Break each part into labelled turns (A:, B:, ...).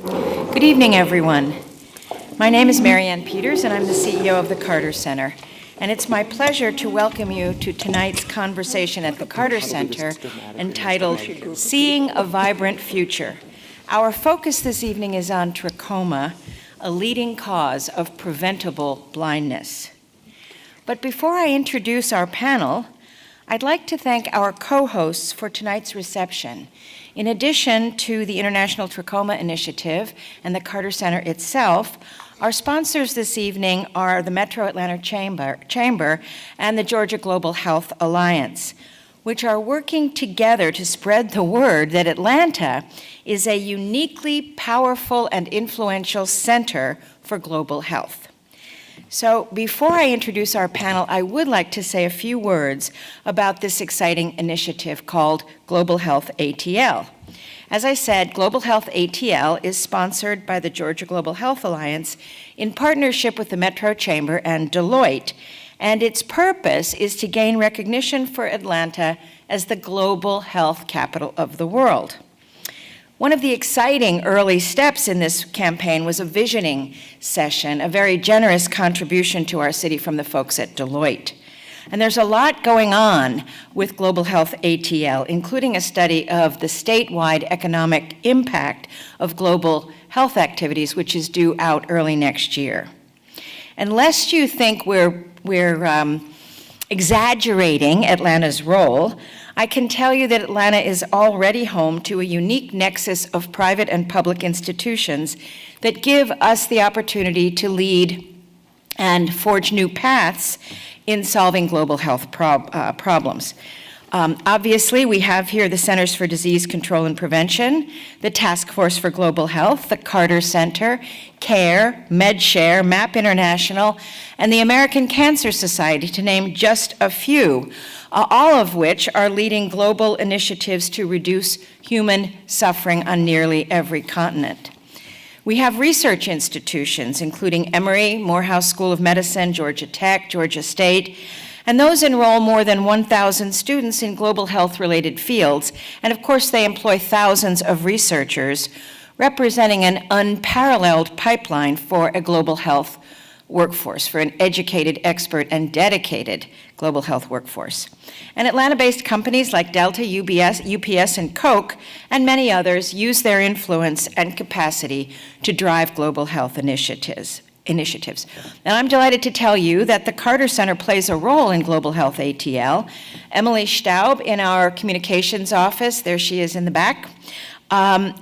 A: Good evening, everyone. My name is Marianne Peters, and I'm the CEO of the Carter Center. And it's my pleasure to welcome you to tonight's conversation at the Carter Center entitled Seeing a Vibrant Future. Our focus this evening is on trachoma, a leading cause of preventable blindness. But before I introduce our panel, I'd like to thank our co-hosts for tonight's reception. In addition to the International Trachoma Initiative and the Carter Center itself, our sponsors this evening are the Metro Atlanta Chamber and the Georgia Global Health Alliance, which are working together to spread the word that Atlanta is a uniquely powerful and influential center for global health. So before I introduce our panel, I would like to say a few words about this exciting initiative called Global Health ATL. As I said, Global Health ATL is sponsored by the Georgia Global Health Alliance in partnership with the Metro Chamber and Deloitte, and its purpose is to gain recognition for Atlanta as the global health capital of the world. One of the exciting early steps in this campaign was a visioning session, a very generous contribution to our city from the folks at Deloitte. And there's a lot going on with Global Health ATL, including a study of the statewide economic impact of global health activities, which is due out early next year. And lest you think we're exaggerating Atlanta's role, I can tell you that Atlanta is already home to a unique nexus of private and public institutions that give us the opportunity to lead and forge new paths in solving global health problems. Obviously, we have here the Centers for Disease Control and Prevention, the Task Force for Global Health, the Carter Center, CARE, MedShare, MAP International, and the American Cancer Society, to name just a few, all of which are leading global initiatives to reduce human suffering on nearly every continent. We have research institutions, including Emory, Morehouse School of Medicine, Georgia Tech, Georgia State, and those enroll more than 1,000 students in global health-related fields, and of course they employ thousands of researchers, representing an unparalleled pipeline for a global health workforce, for an educated, expert, and dedicated global health workforce. And Atlanta-based companies like Delta, UPS, and Coke, and many others use their influence and capacity to drive global health initiatives. And I'm delighted to tell you that the Carter Center plays a role in Global Health ATL. Emily Staub in our communications office, there she is in the back,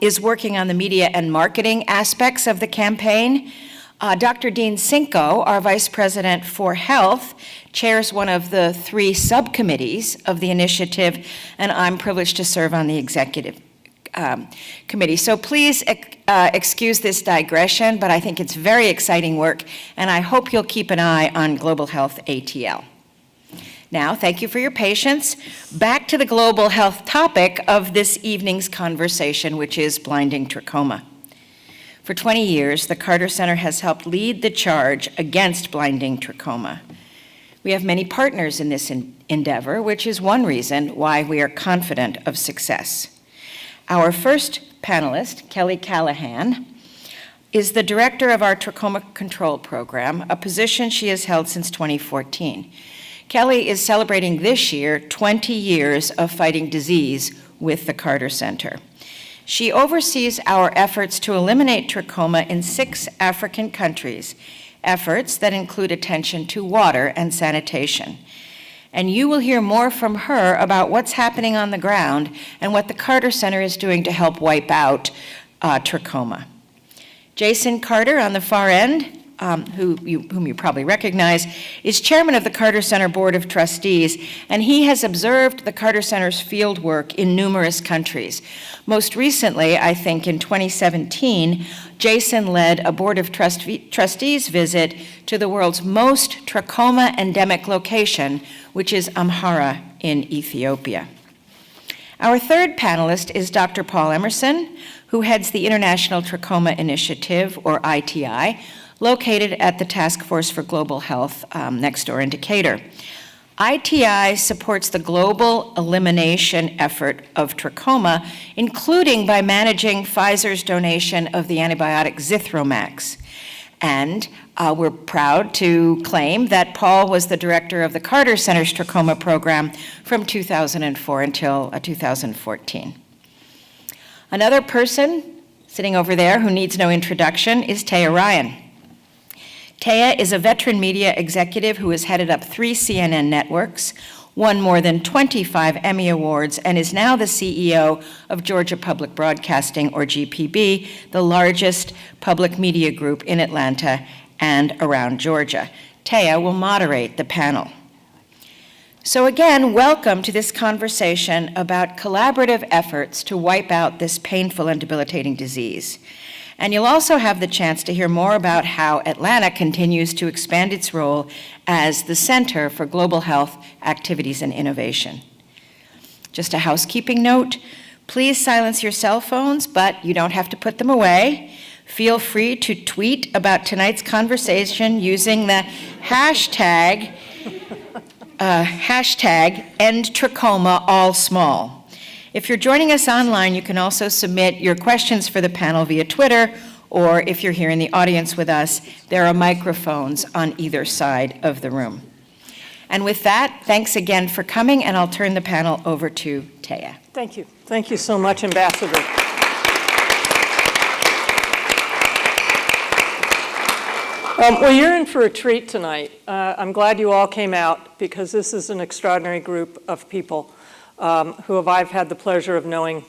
A: is working on the media and marketing aspects of the campaign. Dr. Dean Cinco, our Vice President for Health, chairs one of the 3 subcommittees of the initiative, and I'm privileged to serve on the executive committee. So please excuse this digression, but I think it's very exciting work, and I hope you'll keep an eye on Global Health ATL. Now, thank you for your patience. Back to the global health topic of this evening's conversation, which is blinding trachoma. For 20 years, the Carter Center has helped lead the charge against blinding trachoma. We have many partners in this endeavor, which is one reason why we are confident of success. Our first panelist, Kelly Callahan, is the director of our Trachoma Control Program, a position she has held since 2014. Kelly is celebrating this year 20 years of fighting disease with the Carter Center. She oversees our efforts to eliminate trachoma in 6 African countries, efforts that include attention to water and sanitation. And you will hear more from her about what's happening on the ground and what the Carter Center is doing to help wipe out trachoma. Jason Carter on the far end, whom you probably recognize, is chairman of the Carter Center Board of Trustees, and he has observed the Carter Center's field work in numerous countries. Most recently, I think in 2017, Jason led a Board of Trustees visit to the world's most trachoma endemic location, which is Amhara in Ethiopia. Our third panelist is Dr. Paul Emerson, who heads the International Trachoma Initiative, or ITI, located at the Task Force for Global Health next door in Decatur. ITI supports the global elimination effort of trachoma, including by managing Pfizer's donation of the antibiotic Zithromax. And we're proud to claim that Paul was the director of the Carter Center's trachoma program from 2004 until 2014. Another person sitting over there who needs no introduction is Teya Ryan. Teya is a veteran media executive who has headed up 3 CNN networks, won more than 25 Emmy Awards, and is now the CEO of Georgia Public Broadcasting, or GPB, the largest public media group in Atlanta and around Georgia. Teya will moderate the panel. So again, welcome to this conversation about collaborative efforts to wipe out this painful and debilitating disease. And you'll also have the chance to hear more about how Atlanta continues to expand its role as the Center for Global Health Activities and Innovation. Just a housekeeping note, please silence your cell phones, but you don't have to put them away. Feel free to tweet about tonight's conversation using the hashtag #EndTrachoma, all small. If you're joining us online, you can also submit your questions for the panel via Twitter, or if you're here in the audience with us, there are microphones on either side of the room. And with that, thanks again for coming, and I'll turn the panel over to Teya.
B: Thank you. Thank you so much, Ambassador. Well, you're in for a treat tonight. I'm glad you all came out, because this is an extraordinary group of people who I've had the pleasure of knowing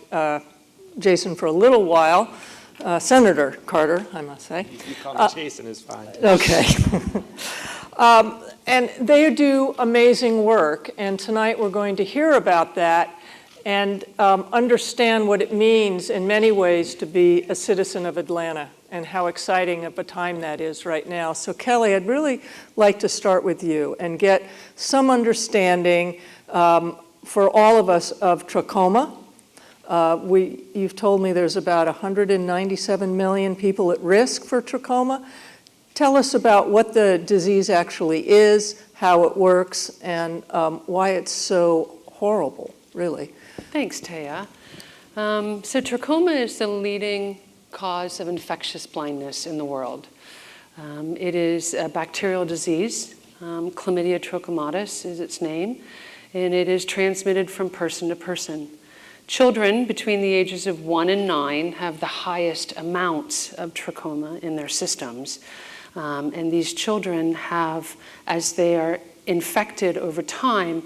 B: Jason for a little while. Senator Carter, I must say.
C: You call me Jason is fine.
B: Okay. And they do amazing work, and tonight we're going to hear about that and understand what it means in many ways to be a citizen of Atlanta and how exciting of a time that is right now. So Kelly, I'd really like to start with you and get some understanding for all of us of trachoma. You've told me there's about 197 million people at risk for trachoma. Tell us about what the disease actually is, how it works, and why it's so horrible, really.
D: Thanks, Teya. So trachoma is the leading cause of infectious blindness in the world. It is a bacterial disease. Chlamydia trachomatis is its name, and it is transmitted from person to person. Children between the ages of 1 and 9 have the highest amounts of trachoma in their systems. And these children have, as they are infected over time,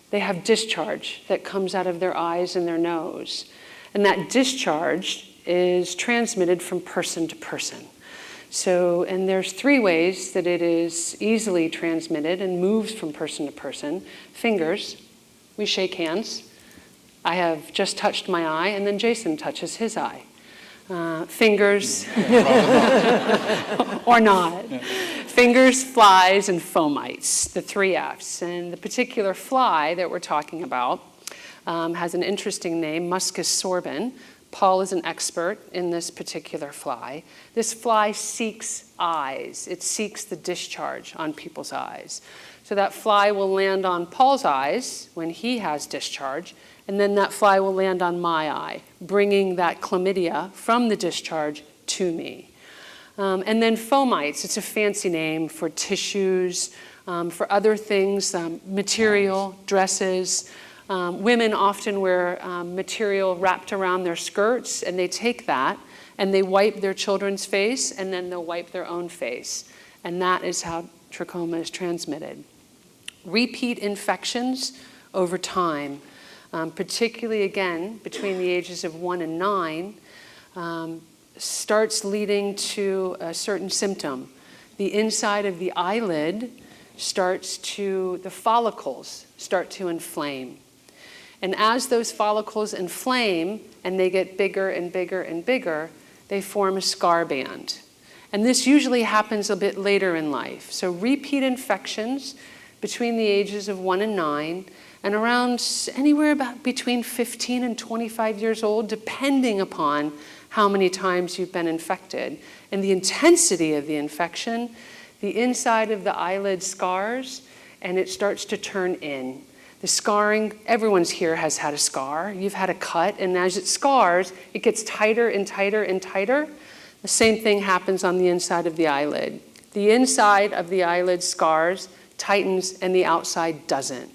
D: they have discharge that comes out of their eyes and their nose. And that discharge is transmitted from person to person. So, and there's 3 ways that it is easily transmitted and moves from person to person. Fingers, we shake hands. I have just touched my eye, and then Jason touches his eye. Fingers, or not. Fingers, flies, and fomites, the 3 Fs. And the particular fly that we're talking about has an interesting name, Muscus sorbens. Paul is an expert in this particular fly. This fly seeks eyes. It seeks the discharge on people's eyes. So that fly will land on Paul's eyes when he has discharge, and then that fly will land on my eye, bringing that chlamydia from the discharge to me. And then fomites, it's a fancy name for tissues, for other things, material, dresses. Women often wear material wrapped around their skirts, and they take that and they wipe their children's face, and then they'll wipe their own face. And that is how trachoma is transmitted. Repeat infections over time, particularly again between the ages of 1 and 9, starts leading to a certain symptom. The inside of the eyelid the follicles start to inflame. And as those follicles inflame and they get bigger and bigger and bigger, they form a scar band. And this usually happens a bit later in life. So repeat infections between the ages of 1 and 9, and around anywhere about between 15 and 25 years old, depending upon how many times you've been infected. And the intensity of the infection, the inside of the eyelid scars, and it starts to turn in. The scarring, everyone's here has had a scar. You've had a cut, and as it scars, it gets tighter and tighter and tighter. The same thing happens on the inside of the eyelid. The inside of the eyelid scars, tightens, and the outside doesn't.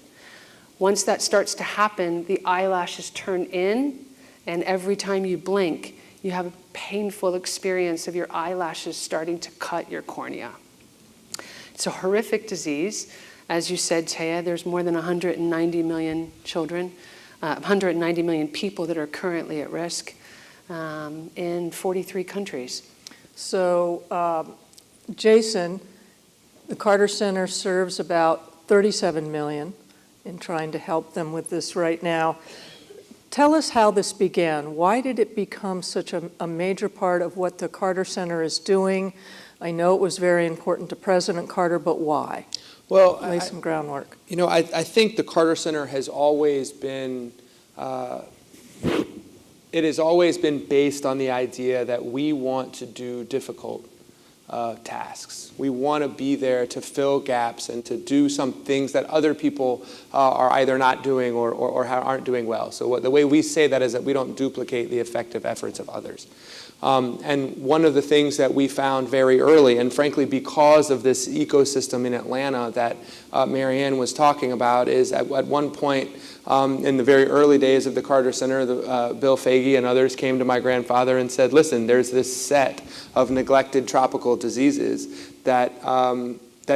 D: Once that starts to happen, the eyelashes turn in, and every time you blink, you have a painful experience of your eyelashes starting to cut your cornea. It's a horrific disease. As you said, Teya, there's more than 190 million children, 190 million people that are currently at risk in 43 countries.
B: So, Jason, the Carter Center serves about 37 million in trying to help them with this right now. Tell us how this began. Why did it become such a major part of what the Carter Center is doing? I know it was very important to President Carter, but why?
C: Well,
B: Lay some groundwork.
C: You know, I think the Carter Center has always been, it has always been based on the idea that we want to do difficult tasks. We want to be there to fill gaps and to do some things that other people are either not doing or aren't doing well. So the way we say that is that we don't duplicate the effective efforts of others. And one of the things that we found very early, and frankly because of this ecosystem in Atlanta that Marianne was talking about, is at one point in the very early days of the Carter Center, Bill Foege and others came to my grandfather and said, listen, there's this set of neglected tropical diseases that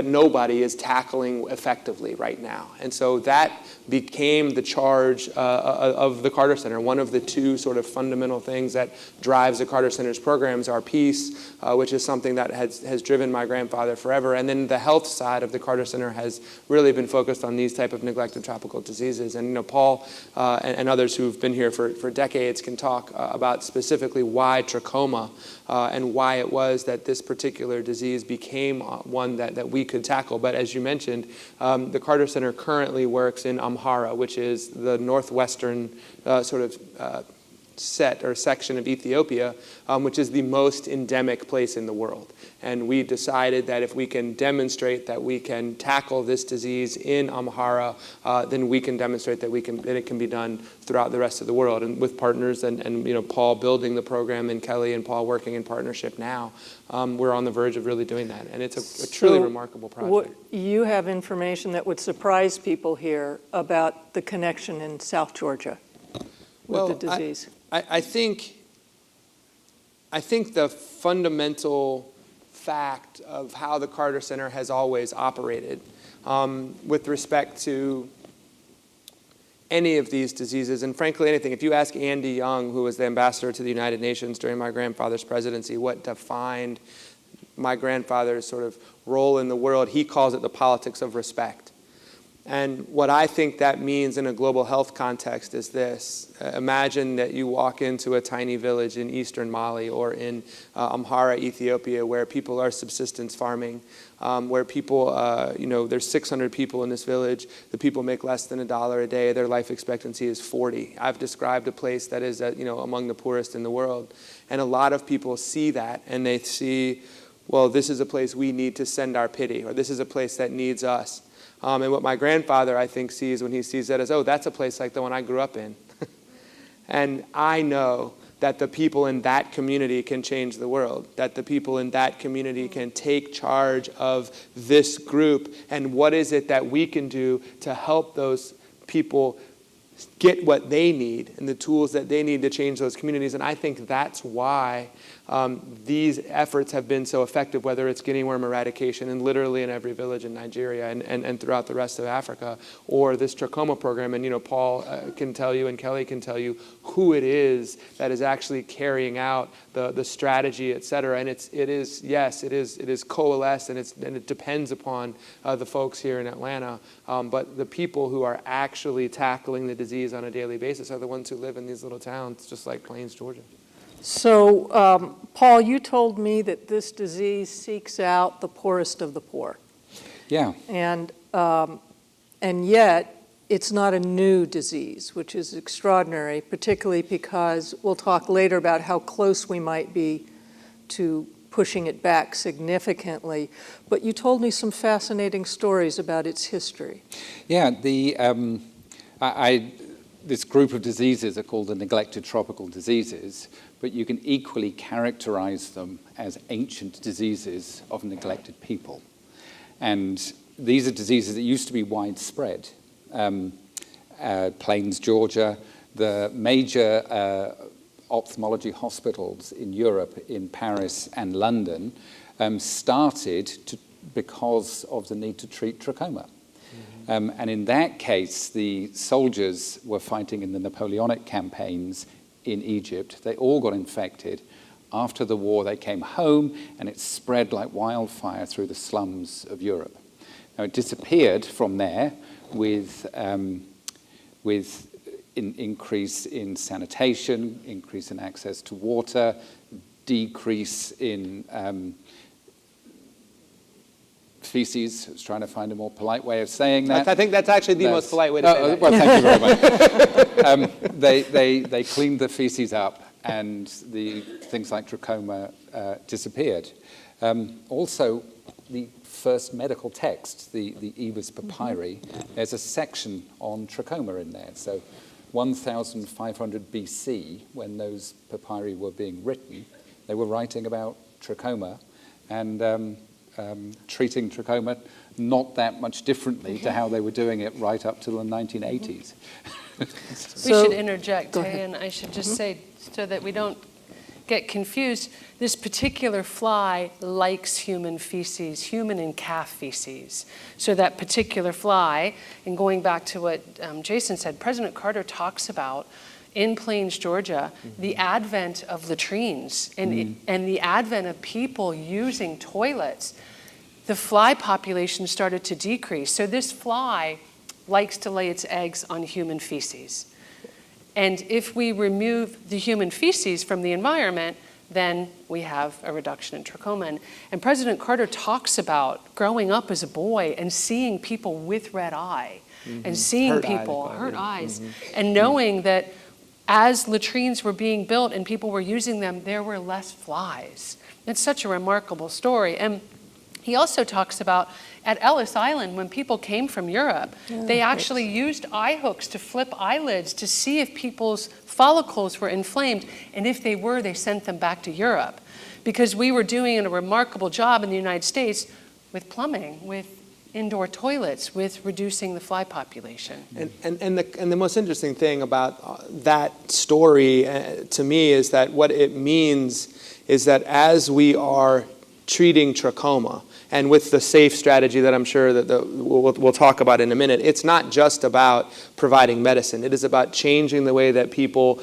C: nobody is tackling effectively right now. And so that became the charge of the Carter Center. One of the two sort of fundamental things that drives the Carter Center's programs are peace, which is something that has driven my grandfather forever. And then the health side of the Carter Center has really been focused on these type of neglected tropical diseases. And you know, Paul and others who've been here for decades can talk about specifically why trachoma and why it was that this particular disease became one that we could tackle. But as you mentioned, the Carter Center currently works in Amhara, which is the northwestern sort of set or section of Ethiopia, which is the most endemic place in the world. And we decided that if we can demonstrate that we can tackle this disease in Amhara, then we can demonstrate that it can be done throughout the rest of the world. And with partners and you know, Paul building the program and Kelly and Paul working in partnership now, we're on the verge of really doing that. And it's a truly remarkable project.
B: You have information that would surprise people here about the connection in South Georgia with the disease.
C: I think the fundamental fact of how the Carter Center has always operated with respect to any of these diseases, and frankly anything. If you ask Andy Young, who was the ambassador to the United Nations during my grandfather's presidency, what defined my grandfather's sort of role in the world, he calls it the politics of respect. And what I think that means in a global health context is this. Imagine that you walk into a tiny village in eastern Mali or in Amhara, Ethiopia, where people are subsistence farming, where people, you know, there's 600 people in this village. The people make less than $1 a day. Their life expectancy is 40. I've described a place that is, you know, among the poorest in the world. And a lot of people see that and they see, well, this is a place we need to send our pity, or this is a place that needs us. And what my grandfather, I think, sees when he sees that is, oh, that's a place like the one I grew up in. And I know that the people in that community can change the world, that the people in that community can take charge of this group, and what is it that we can do to help those people get what they need and the tools that they need to change those communities. And I think that's why these efforts have been so effective, whether it's guinea worm eradication and literally in every village in Nigeria and throughout the rest of Africa, or this trachoma program. And you know, Paul can tell you and Kelly can tell you who it is that is actually carrying out the strategy, et cetera. And it is coalesced and it depends upon the folks here in Atlanta. But the people who are actually tackling the disease on a daily basis are the ones who live in these little towns, just like Plains, Georgia.
B: So, Paul, you told me that this disease seeks out the poorest of the poor.
E: Yeah.
B: And yet, it's not a new disease, which is extraordinary, particularly because we'll talk later about how close we might be to pushing it back significantly. But you told me some fascinating stories about its history.
E: Yeah, this group of diseases are called the neglected tropical diseases, but you can equally characterize them as ancient diseases of neglected people. And these are diseases that used to be widespread. Plains, Georgia, the major ophthalmology hospitals in Europe, in Paris and London, started because of the need to treat trachoma. And in that case, the soldiers were fighting in the Napoleonic campaigns in Egypt. They all got infected. After the war, they came home, and it spread like wildfire through the slums of Europe. Now, it disappeared from there with increase in sanitation, increase in access to water, decrease in feces. I was trying to find a more polite way of saying that.
C: I think that's actually the most polite way to say that.
E: Well, thank you very much. They cleaned the feces up, and the things like trachoma disappeared. Also, the first medical text, the Ebers Papyri, there's a section on trachoma in there. So 1,500 BC, when those papyri were being written, they were writing about trachoma and treating trachoma not that much differently to how they were doing it right up to the 1980s.
D: We should interject, Teya, and I should just say, so that we don't get confused, this particular fly likes human feces, human and calf feces. So that particular fly, and going back to what Jason said, President Carter talks about in Plains, Georgia, the advent of latrines and the advent of people using toilets. The fly population started to decrease. So this fly likes to lay its eggs on human feces. And if we remove the human feces from the environment, then we have a reduction in trachoma. And President Carter talks about growing up as a boy and seeing people with red eye and seeing hurt eyes, and knowing that as latrines were being built and people were using them, there were less flies. It's such a remarkable story. And he also talks about at Ellis Island, when people came from Europe, they actually used eye hooks to flip eyelids to see if people's follicles were inflamed. And if they were, they sent them back to Europe. Because we were doing a remarkable job in the United States with plumbing, with indoor toilets, with reducing the fly population.
C: And the most interesting thing about that story to me is that what it means is that as we are treating trachoma, and with the SAFE strategy that I'm sure that we'll talk about in a minute, it's not just about providing medicine. It is about changing the way that people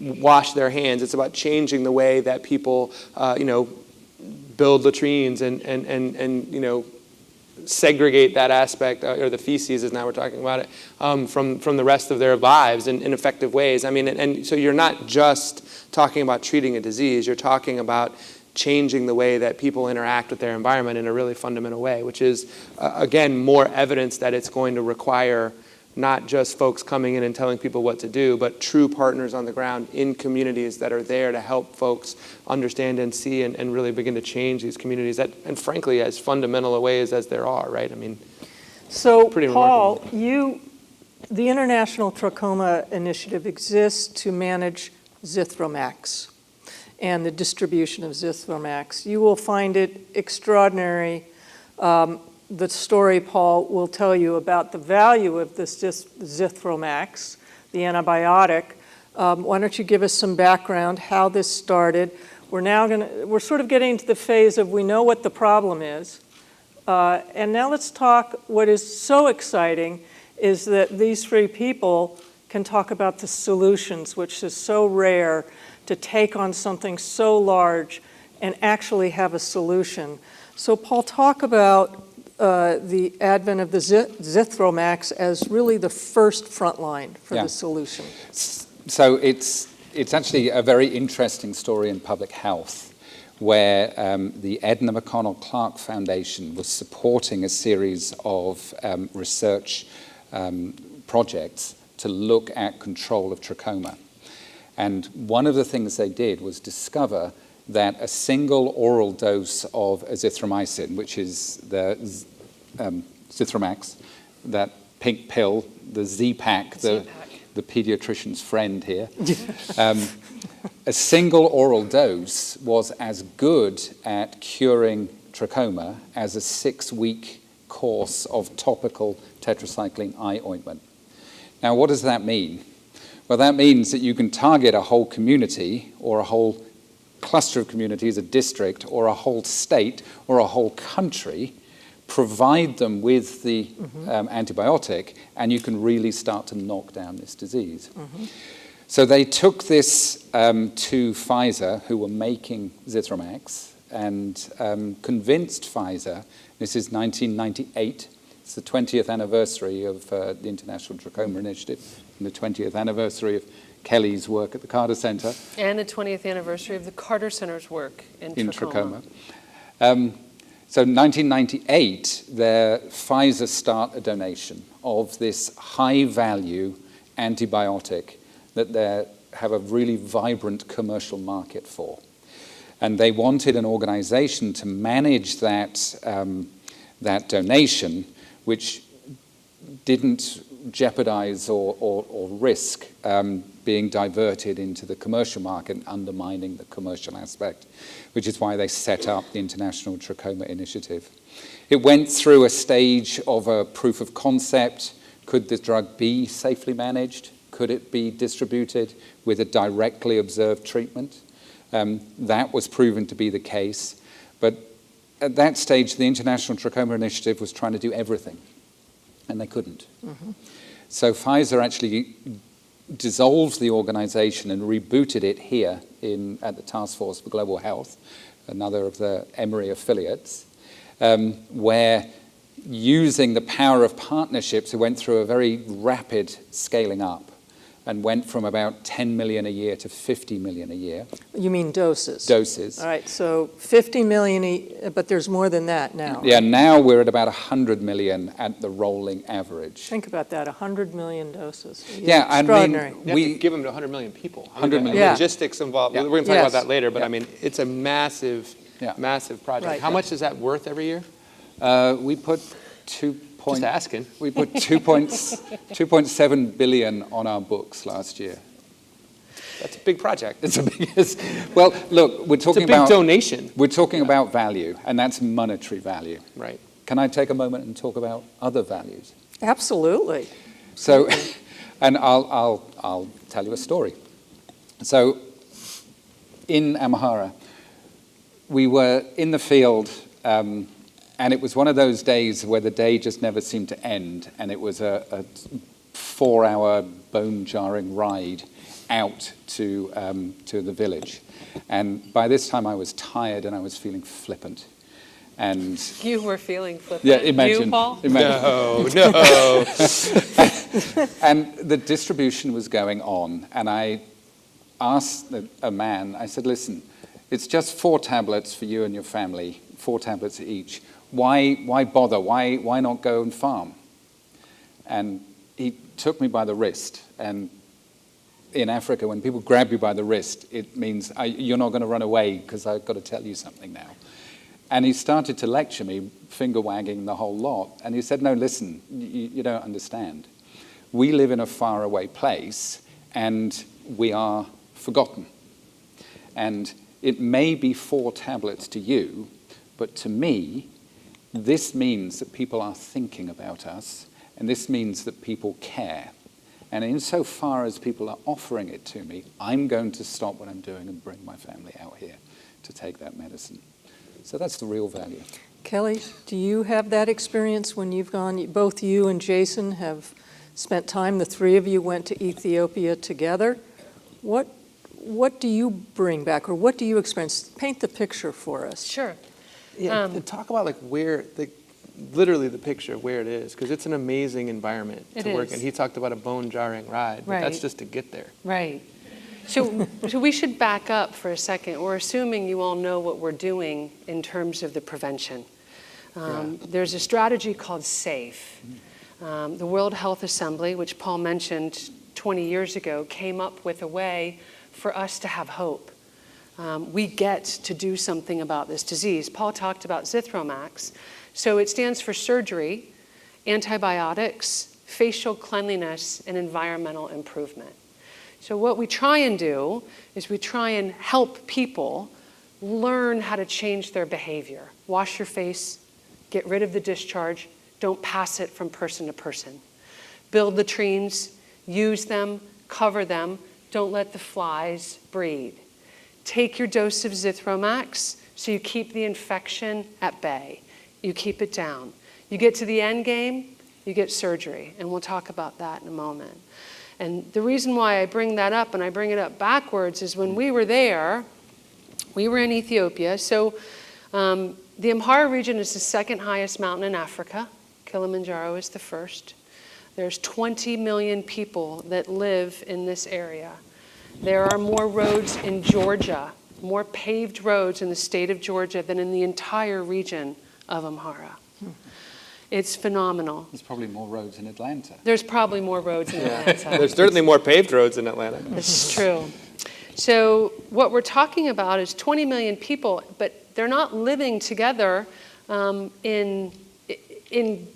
C: wash their hands. It's about changing the way that people, build latrines and segregate that aspect, or the feces, as now we're talking about it, from the rest of their lives in effective ways. I mean, and so you're not just talking about treating a disease. You're talking about changing the way that people interact with their environment in a really fundamental way, which is, again, more evidence that it's going to require not just folks coming in and telling people what to do, but true partners on the ground in communities that are there to help folks understand and see and really begin to change these communities, and frankly, as fundamental a ways as there are, right? I mean,
B: so
C: pretty
B: Paul,
C: remarkable.
B: The International Trachoma Initiative exists to manage Zithromax and the distribution of Zithromax. You will find it extraordinary. The story Paul will tell you about the value of this Zithromax, the antibiotic. Why don't you give us some background, how this started? We're sort of getting into the phase of we know what the problem is. And now let's talk, what is so exciting is that these three people can talk about the solutions, which is so rare to take on something so large and actually have a solution. So Paul, talk about the advent of the Zithromax as really the first front line for the solution.
E: So it's actually a very interesting story in public health, where the Edna McConnell Clark Foundation was supporting a series of research projects to look at control of trachoma. And one of the things they did was discover that a single oral dose of azithromycin, which is the Zithromax, that pink pill, the Z-Pack, the pediatrician's friend here, a single oral dose was as good at curing trachoma as a 6-week course of topical tetracycline eye ointment. Now, what does that mean? Well, that means that you can target a whole community or a whole cluster of communities, a district, or a whole state, or a whole country, provide them with the antibiotic, and you can really start to knock down this disease. So they took this to Pfizer, who were making Zithromax, and convinced Pfizer, this is 1998, it's the 20th anniversary of the International Trachoma Initiative, and the 20th anniversary of Kelly's work at the Carter Center.
D: And the 20th anniversary of the Carter Center's work in trachoma.
E: So 1998, Pfizer start a donation of this high-value antibiotic that they have a really vibrant commercial market for. And they wanted an organization to manage that, that donation, which didn't jeopardize or risk being diverted into the commercial market and undermining the commercial aspect, which is why they set up the International Trachoma Initiative. It went through a stage of a proof of concept. Could the drug be safely managed? Could it be distributed with a directly observed treatment? That was proven to be the case. But at that stage, the International Trachoma Initiative was trying to do everything, and they couldn't. So Pfizer actually dissolved the organization and rebooted it here at the Task Force for Global Health, another of the Emory affiliates, where using the power of partnerships, it went through a very rapid scaling up and went from about 10 million a year to 50 million a year.
B: You mean doses?
E: Doses.
B: All right, so 50 million, but there's more than that now.
E: Yeah, now we're at about 100 million at the rolling average.
B: Think about that, 100 million doses.
E: Yeah, I
B: extraordinary.
E: mean,
C: We give them to 100 million people.
E: 100 million.
B: Yeah.
C: Logistics involved.
E: Yeah.
C: We're going to talk
B: Yes.
C: about that later, but
E: Yeah.
C: I mean, it's a massive, massive project.
B: Right.
C: How much is that worth every year?
E: We put 2.
C: Just asking.
E: We put 2.7 billion on our books last year.
C: That's a big project.
E: It's a big, well, look, we're
C: It's a
E: talking
C: big
E: about
C: donation.
E: We're talking about value, and that's monetary value.
C: Right.
E: Can I take a moment and talk about other values?
B: Absolutely.
E: So, and I'll tell you a story. So, in Amhara, we were in the field, and it was one of those days where the day just never seemed to end, and it was a 4-hour bone-jarring ride out to the village. And by this time I was tired and I was feeling flippant. And
D: You were feeling flippant.
E: yeah, imagine.
D: You, Paul?
E: Imagine.
C: No.
E: And the distribution was going on, and I asked a man, I said, listen, it's just 4 tablets for you and your family, 4 tablets each. Why bother? Why not go and farm? And he took me by the wrist, and in Africa, when people grab you by the wrist, it means you're not going to run away because I've got to tell you something now. And he started to lecture me, finger wagging the whole lot. And he said, no, listen, you don't understand. We live in a faraway place, and we are forgotten. And it may be 4 tablets to you, but to me, this means that people are thinking about us, and this means that people care. And insofar as people are offering it to me, I'm going to stop what I'm doing and bring my family out here to take that medicine. So that's the real value.
B: Kelly, do you have that experience when you've gone, both you and Jason have spent time, the 3 of you went to Ethiopia together. What do you bring back, or what do you experience? Paint the picture for us.
D: Sure.
C: Yeah, and talk about like literally the picture of where it is, because it's an amazing environment to work in. He talked about a bone-jarring ride, but that's
D: Right.
C: just to get there.
D: Right. So we should back up for a second. We're assuming you all know what we're doing in terms of the prevention. There's a strategy called SAFE. The World Health Assembly, which Paul mentioned 20 years ago, came up with a way for us to have hope. we get to do something about this disease. Paul talked about Zithromax. So it stands for surgery, antibiotics, facial cleanliness, and environmental improvement. So what we try and do is we try and help people learn how to change their behavior. Wash your face, get rid of the discharge, don't pass it from person to person. Build latrines, use them, cover them, don't let the flies breed. Take your dose of Zithromax so you keep the infection at bay. You keep it down. You get to the end game, you get surgery, and we'll talk about that in a moment. And the reason why I bring that up, and I bring it up backwards, is when we were there, we were in Ethiopia. So the Amhara region is the second highest mountain in Africa. Kilimanjaro is the first. There's 20 million people that live in this area. There are more roads in Georgia, more paved roads in the state of Georgia than in the entire region of Amhara. It's phenomenal.
E: There's probably more roads in Atlanta.
D: There's probably more roads in Atlanta.
C: There's certainly more paved roads in Atlanta.
D: This is true. So what we're talking about is 20 million people, but they're not living together in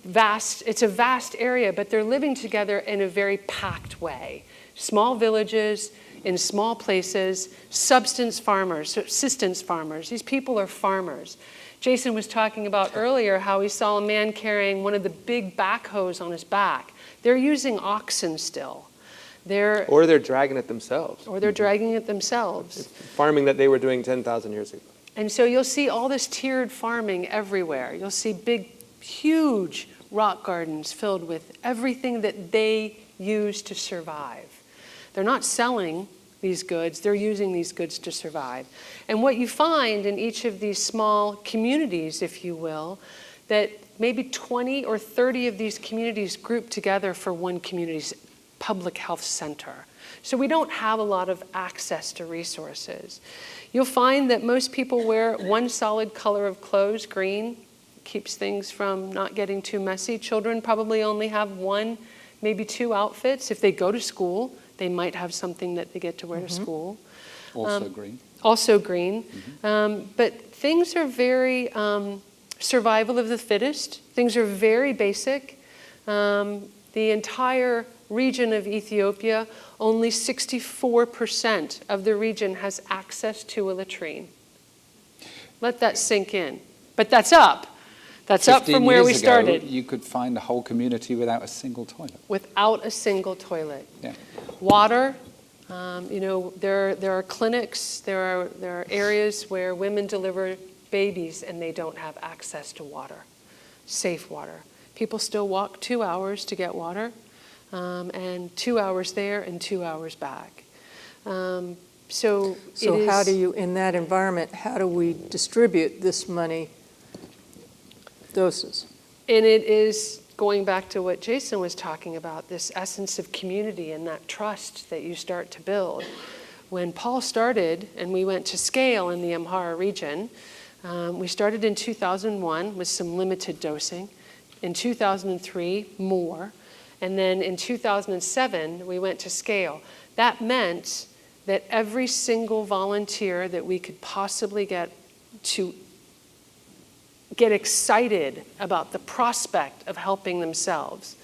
D: vast, it's a vast area, but they're living together in a very packed way. Small villages, in small places, subsistence farmers. These people are farmers. Jason was talking about earlier how he saw a man carrying one of the big backhoes on his back. They're using oxen still.
C: Or they're dragging it themselves.
D: It's
C: farming that they were doing 10,000 years ago.
D: And so you'll see all this tiered farming everywhere. You'll see big, huge rock gardens filled with everything that they use to survive. They're not selling these goods, they're using these goods to survive. And what you find in each of these small communities, if you will, that maybe 20 or 30 of these communities group together for one community's public health center. So we don't have a lot of access to resources. You'll find that most people wear one solid color of clothes, green, keeps things from not getting too messy. Children probably only have one, maybe two outfits. If they go to school, they might have something that they get to wear to school.
E: Also green.
D: Also green. But things are very survival of the fittest. Things are very basic. The entire region of Ethiopia, only 64% of the region has access to a latrine. Let that sink in. But that's up. That's up from where we started.
E: 15 years ago, you could find a whole community without a single toilet.
D: Without a single toilet.
E: Yeah.
D: Water, there are clinics, there are areas where women deliver babies and they don't have access to water, safe water. People still walk 2 hours to get water, and 2 hours there and 2 hours back. So
B: how do you, in that environment, how do we distribute this money? Doses.
D: And it is going back to what Jason was talking about, this essence of community and that trust that you start to build. When Paul started and we went to scale in the Amhara region, we started in 2001 with some limited dosing. In 2003, more. And then in 2007, we went to scale. That meant that every single volunteer that we could possibly get to get excited about the prospect of helping themselves.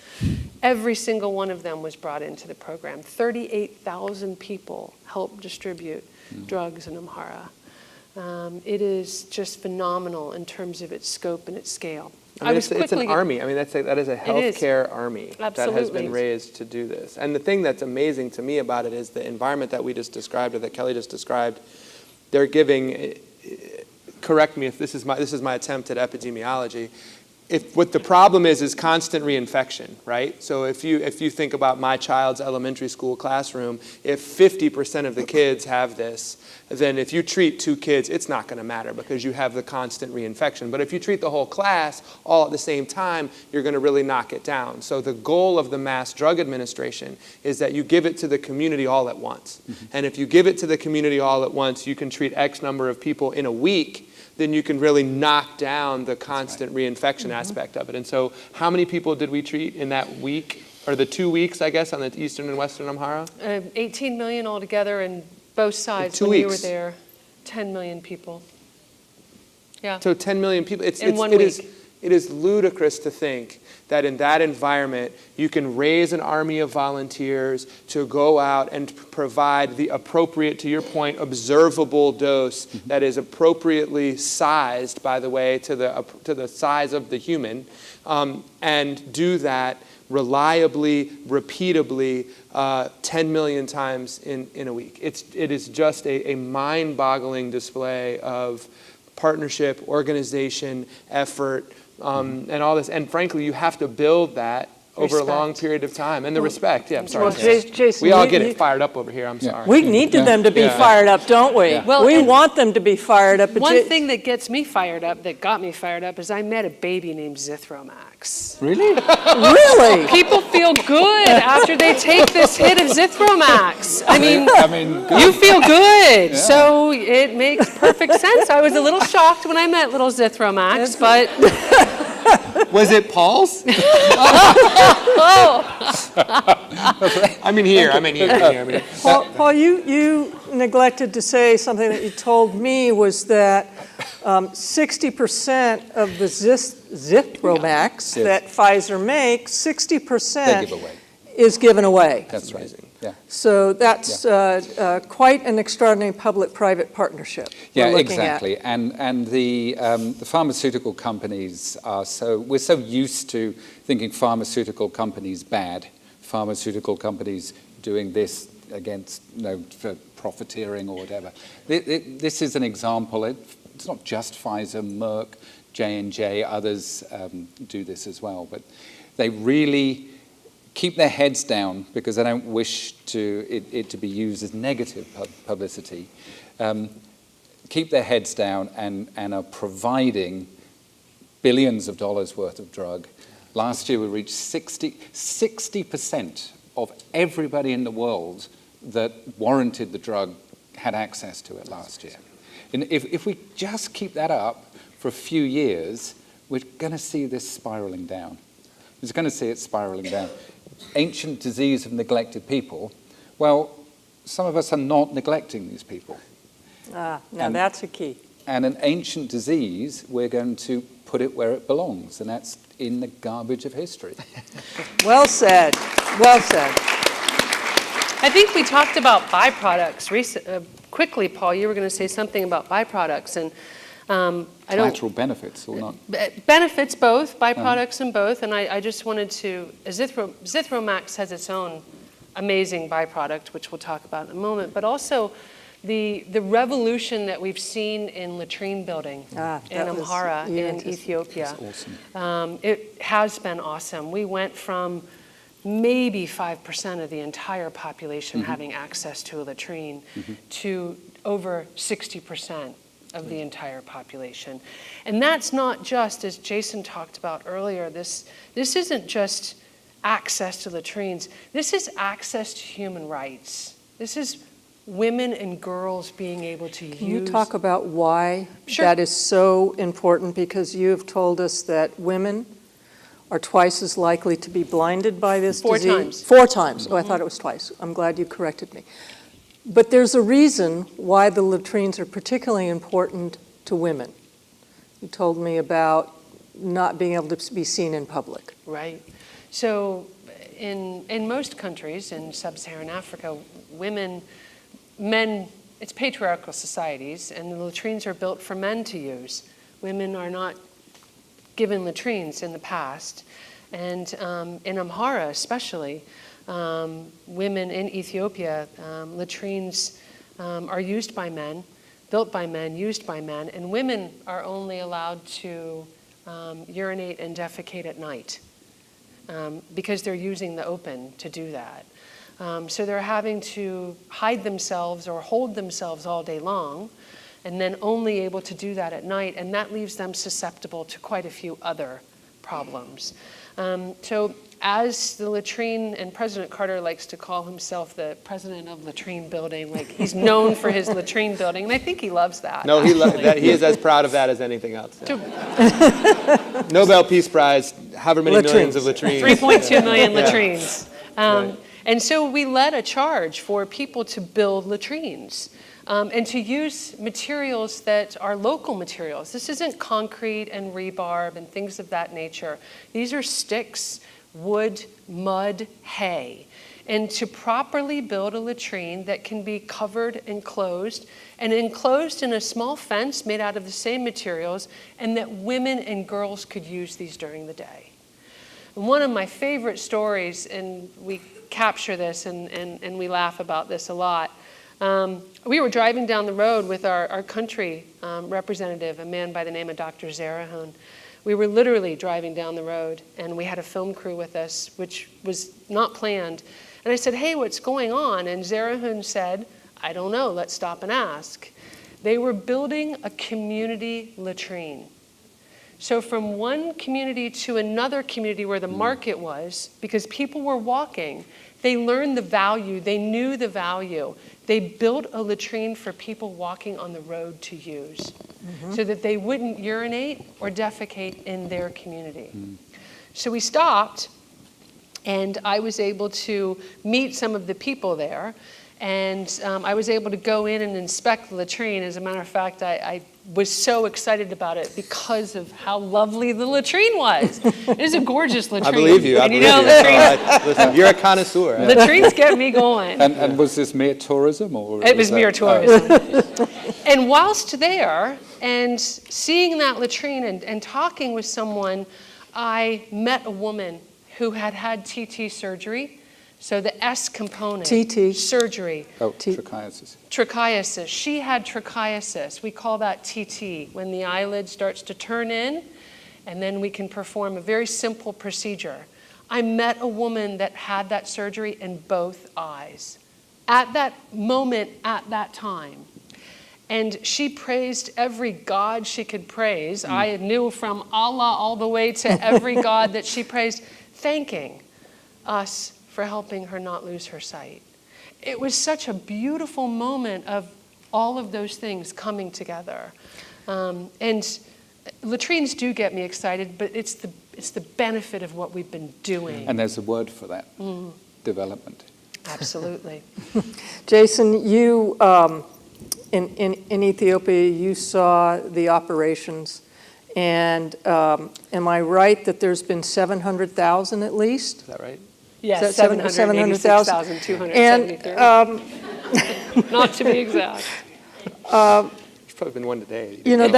D: Every single one of them was brought into the program. 38,000 people helped distribute drugs in Amhara. It is just phenomenal in terms of its scope and its scale.
C: I mean, it's an army. I mean, that is a healthcare army that has been raised to do this. And the thing that's amazing to me about it is the environment that we just described, or that Kelly just described. They're giving. Correct me if this is my attempt at epidemiology. If what the problem is constant reinfection, right? So if you think about my child's elementary school classroom, if 50% of the kids have this, then if you treat 2 kids, it's not going to matter because you have the constant reinfection. But if you treat the whole class all at the same time, you're going to really knock it down. So the goal of the mass drug administration is that you give it to the community all at once. And if you give it to the community all at once, you can treat X number of people in a week, then you can really knock down the constant reinfection aspect of it. And so how many people did we treat in that week, or the 2 weeks, I guess, on the eastern and western Amhara?
D: 18 million altogether in both sides
C: 2
D: when
C: weeks.
D: you were there. 10 million people. Yeah.
C: So 10 million people,
D: In 1 week.
C: it is ludicrous to think that in that environment, you can raise an army of volunteers to go out and provide the appropriate, to your point, observable dose that is appropriately sized, by the way, to the size of the human, and do that reliably, repeatably, 10 million times in a week. It is just a mind-boggling display of partnership, organization, effort, and all this. And frankly, you have to build that over a long period of time. And the respect. Yeah, I'm sorry.
B: Well, Jason,
C: we all get fired up over here. I'm sorry.
B: We need them to be fired up, don't we?
C: Yeah.
D: Well,
B: we
D: and
B: want them to be fired up. But
D: One thing that gets me fired up, that got me fired up, is I met a baby named Zithromax.
E: Really?
B: Really?
D: People feel good after they take this hit of Zithromax. I mean, you feel good.
E: Yeah.
D: So it makes perfect sense. I was a little shocked when I met little Zithromax, but...
C: Was it Paul's? I mean here.
B: Paul, you neglected to say something that you told me, was that 60% of the Zithromax that Pfizer makes, 60% is given away.
E: That's right. Yeah.
B: So that's quite an extraordinary public-private partnership.
E: Yeah,
B: we're looking
E: exactly.
B: At.
E: And the pharmaceutical companies we're so used to thinking pharmaceutical companies bad, pharmaceutical companies doing this against, for profiteering or whatever. This is an example. It's not just Pfizer, Merck, J&J, others do this as well, but they really keep their heads down because they don't wish it to be used as negative publicity. Keep their heads down and are providing billions of dollars worth of drug. Last year we reached 60% of everybody in the world that warranted the drug had access to it last year. And if we just keep that up for a few years, we're going to see this spiraling down. We're going to see it spiraling down. Ancient disease of neglected people. Well, some of us are not neglecting these people.
B: Now that's a key.
E: And an ancient disease, we're going to put it where it belongs, and that's in the garbage of history.
B: Well said. Well said.
D: I think we talked about byproducts quickly, Paul. You were going to say something about byproducts, and
E: Collateral benefits or not?
D: Benefits both, byproducts and both, and I just wanted to, Zithromax has its own amazing byproduct, which we'll talk about in a moment, but also the revolution that we've seen in latrine building in Amhara in Ethiopia.
E: That's awesome.
D: It has been awesome. We went from maybe 5% of the entire population having access to a latrine to over 60% of the entire population. And that's not just, as Jason talked about earlier, this isn't just access to latrines. This is access to human rights. This is women and girls being able to use...
B: Can you talk about why that is so important? Because you have told us that women are twice as likely to be blinded by this disease.
D: 4 times.
B: 4 times. Oh, I thought it was twice. I'm glad you corrected me. But there's a reason why the latrines are particularly important to women. You told me about not being able to be seen in public.
D: Right. So in most countries in sub-Saharan Africa, men, it's patriarchal societies, and the latrines are built for men to use. Women are not given latrines in the past. And in Amhara especially, women in Ethiopia, latrines are used by men, built by men, used by men, and women are only allowed to urinate and defecate at night because they're using the open to do that. So they're having to hide themselves or hold themselves all day long, and then only able to do that at night, and that leaves them susceptible to quite a few other problems. So as the latrine, and President Carter likes to call himself the president of latrine building, like he's known for his latrine building, and I think he loves that.
C: No, he is as proud of that as anything else. Yeah. Nobel Peace Prize, however many millions of latrines.
D: 3.2 million latrines. Right. And so we led a charge for people to build latrines. and to use materials that are local materials. This isn't concrete and rebarb and things of that nature. These are sticks, wood, mud, hay. And to properly build a latrine that can be covered and enclosed in a small fence made out of the same materials, and that women and girls could use these during the day. And one of my favorite stories, and we capture this and we laugh about this a lot, we were driving down the road with our country representative, a man by the name of Dr. Callahan. We were literally driving down the road, and we had a film crew with us, which was not planned. And I said, hey, what's going on? And Callahan said, I don't know, let's stop and ask. They were building a community latrine. So from one community to another community where the market was, because people were walking, they learned the value, they knew the value. They built a latrine for people walking on the road to use, so that they wouldn't urinate or defecate in their community. So we stopped, and I was able to meet some of the people there, and I was able to go in and inspect the latrine. As a matter of fact, I was so excited about it because of how lovely the latrine was. It is a gorgeous latrine.
C: I believe you. I believe you. Listen, you're a connoisseur.
D: Latrines get me going.
E: And was this mere tourism? Or
D: It was mere tourism. And whilst there and seeing that latrine and talking with someone, I met a woman who had had TT surgery. So the S component,
B: TT.
D: Surgery.
E: Oh, trichiasis.
D: Trichiasis. She had trichiasis. We call that TT, when the eyelid starts to turn in, and then we can perform a very simple procedure. I met a woman that had that surgery in both eyes at that moment, at that time. And she praised every God she could praise. I knew from Allah all the way to every God that she praised, thanking us for helping her not lose her sight. It was such a beautiful moment of all of those things coming together. And latrines do get me excited, but it's the benefit of what we've been doing.
E: And there's a word for that, development.
D: Absolutely.
B: Jason, you, in Ethiopia, you saw the operations. And am I right that there's been 700,000 at least?
C: Is that right?
D: Yes,
B: 786,273.
D: 786,273. Not to be exact.
C: There's probably been one today.
B: You know,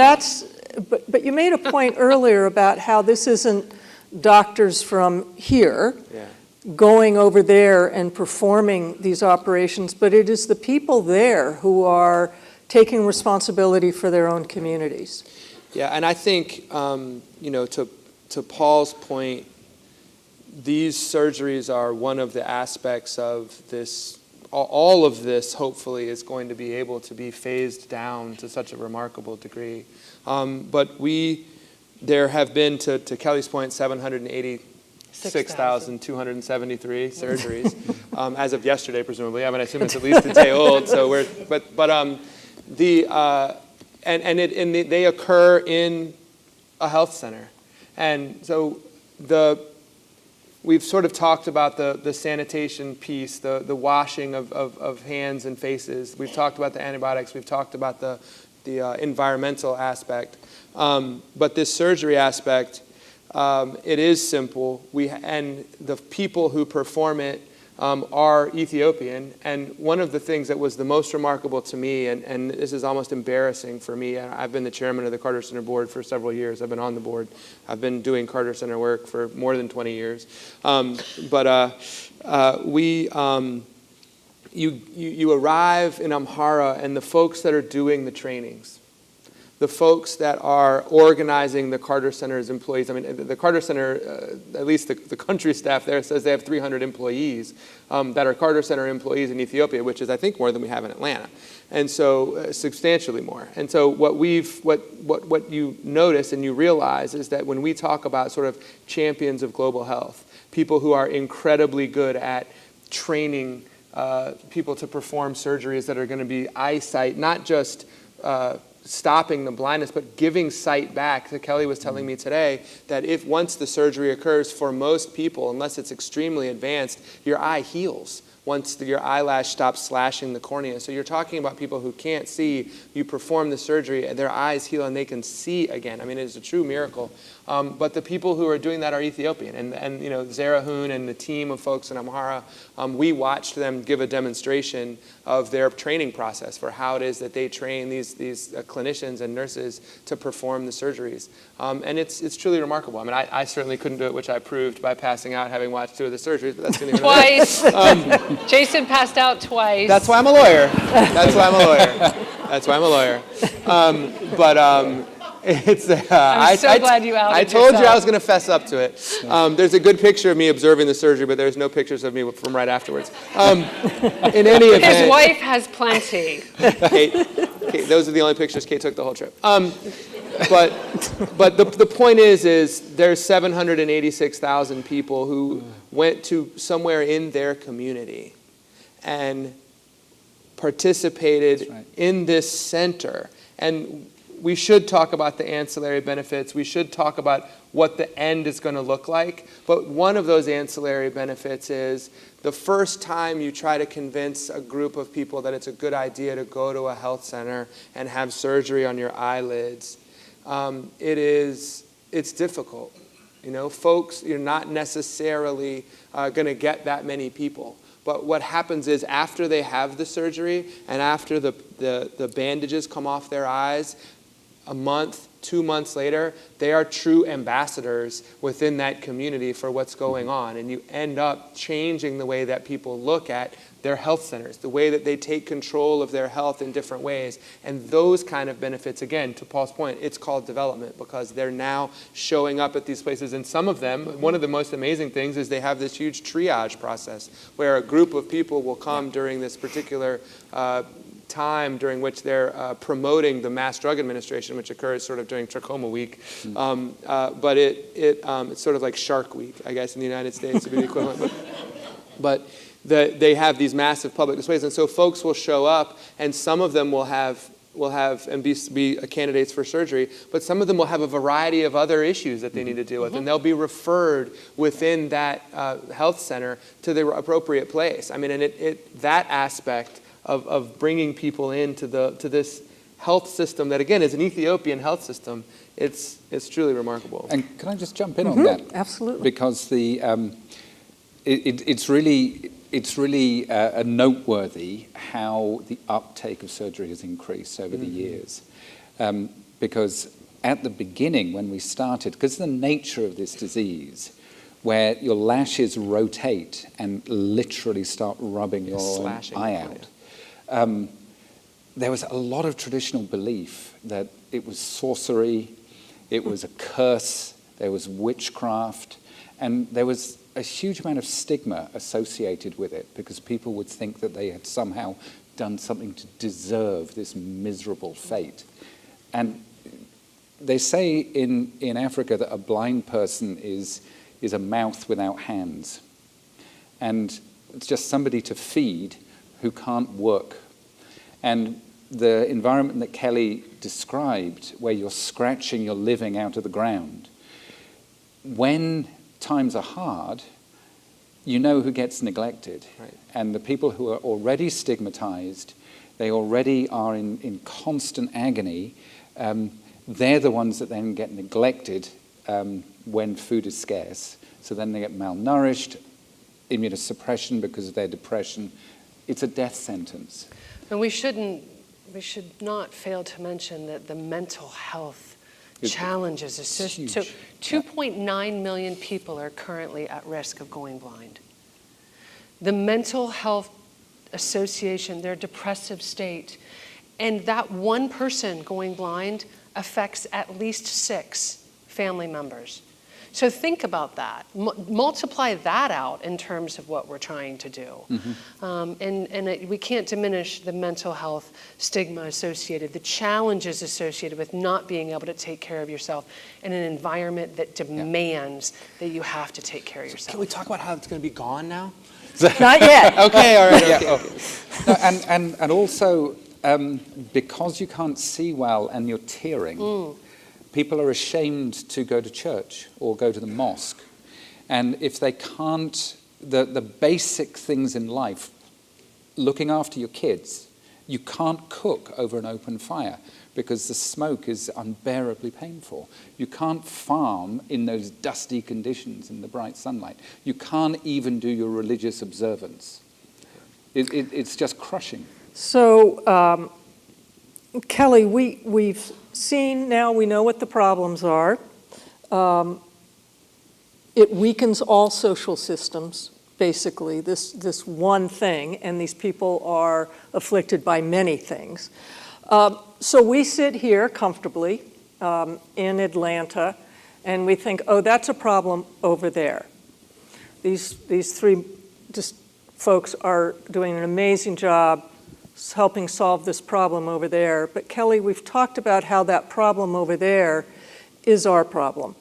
B: but you made a point earlier about how this isn't doctors from here going over there and performing these operations, but it is the people there who are taking responsibility for their own communities.
C: Yeah, and I think, you know, to Paul's point, these surgeries are one of the aspects of this. All of this, hopefully, is going to be able to be phased down to such a remarkable degree. But there have been, to Kelly's point, 786,273 surgeries as of yesterday, presumably. I mean, I assume it's at least a day old. So they occur in a health center, and so we've sort of talked about the sanitation piece, the washing of hands and faces. We've talked about the antibiotics. We've talked about the environmental aspect. But this surgery aspect, it is simple. And the people who perform it are Ethiopian. And one of the things that was the most remarkable to me, and this is almost embarrassing for me, I've been the chairman of the Carter Center board for several years. I've been on the board. I've been doing Carter Center work for more than 20 years. You arrive in Amhara, and the folks that are doing the trainings, the folks that are organizing the Carter Center's employees. I mean, the Carter Center, at least the country staff there, says they have 300 employees that are Carter Center employees in Ethiopia, which is, I think, more than we have in Atlanta, and so substantially more. And so what you notice and you realize is that when we talk about sort of champions of global health, people who are incredibly good at training people to perform surgeries that are going to be eyesight, not just stopping the blindness, but giving sight back. So Kelly was telling me today that once the surgery occurs, for most people, unless it's extremely advanced, your eye heals once your eyelash stops slashing the cornea. So you're talking about people who can't see. You perform the surgery, and their eyes heal, and they can see again. I mean, it's a true miracle. But the people who are doing that are Ethiopian. And you know, Zerahun and the team of folks in Amhara, we watched them give a demonstration of their training process for how it is that they train these clinicians and nurses to perform the surgeries. And it's truly remarkable. I mean, I certainly couldn't do it, which I proved by passing out having watched 2 of the surgeries, but that's neither here nor there.
D: Twice. Jason passed out twice.
C: That's why I'm a lawyer. That's why I'm a lawyer. That's why I'm a lawyer. It's.
D: I'm so glad you outed
C: I told you I
D: yourself.
C: was going to fess up to it. There's a good picture of me observing the surgery, but there's no pictures of me from right afterwards. In any event,
D: His wife has plenty.
C: Kate, those are the only pictures. Kate took the whole trip. But the point is there's 786,000 people who went to somewhere in their community and participated in this center. And we should talk about the ancillary benefits. We should talk about what the end is going to look like. But one of those ancillary benefits is the first time you try to convince a group of people that it's a good idea to go to a health center and have surgery on your eyelids, it's difficult. You know, folks, you're not necessarily going to get that many people. But what happens is after they have the surgery and after the bandages come off their eyes, a month, 2 months later, they are true ambassadors within that community for what's going on. And you end up changing the way that people look at their health centers, the way that they take control of their health in different ways. And those kind of benefits, again, to Paul's point, it's called development because they're now showing up at these places. And some of them, one of the most amazing things is they have this huge triage process where a group of people will come during this particular time during which they're promoting the Mass Drug Administration, which occurs sort of during Trachoma Week. But it's sort of like Shark Week, I guess, in the United States would be the equivalent. But they have these massive public displays, and so folks will show up, and some of them will have and be candidates for surgery, but some of them will have a variety of other issues that they need to deal with, and they'll be referred within that health center to the appropriate place. I mean, and that aspect of bringing people into this health system that, again, is an Ethiopian health system, it's truly remarkable.
E: And can I just jump in on that?
B: Absolutely.
E: Because it's really noteworthy how the uptake of surgery has increased over the years. Because at the beginning, when we started, because of the nature of this disease, where your lashes rotate and literally start rubbing your eye out, there was a lot of traditional belief that it was sorcery, it was a curse, there was witchcraft, and there was a huge amount of stigma associated with it because people would think that they had somehow done something to deserve this miserable fate. And they say in Africa that a blind person is a mouth without hands. And it's just somebody to feed who can't work. And the environment that Kelly described, where you're scratching your living out of the ground, when times are hard, you know who gets neglected. Right. And the people who are already stigmatized, they already are in constant agony, they're the ones that then get neglected when food is scarce. So then they get malnourished, immunosuppression because of their depression. It's a death sentence.
D: And we should not fail to mention that the mental health challenges associated. So 2.9 million people are currently at risk of going blind. The mental health association, their depressive state, and that one person going blind affects at least 6 family members. So think about that. Multiply that out in terms of what we're trying to do. We can't diminish the mental health stigma associated, the challenges associated with not being able to take care of yourself in an environment that demands that you have to take care of yourself.
C: Can we talk about how it's going to be gone now?
B: Not yet.
C: Okay, all right. Okay.
E: No, and also, because you can't see well and you're tearing, people are ashamed to go to church or go to the mosque. And if they can't, the basic things in life, looking after your kids. You can't cook over an open fire because the smoke is unbearably painful. You can't farm in those dusty conditions in the bright sunlight. You can't even do your religious observance. It's just crushing.
B: So, Kelly, we've seen now, we know what the problems are. It weakens all social systems, basically, this one thing, and these people are afflicted by many things. So we sit here comfortably in Atlanta, and we think, oh, that's a problem over there. These three just folks are doing an amazing job helping solve this problem over there. But Kelly, we've talked about how that problem over there is our problem.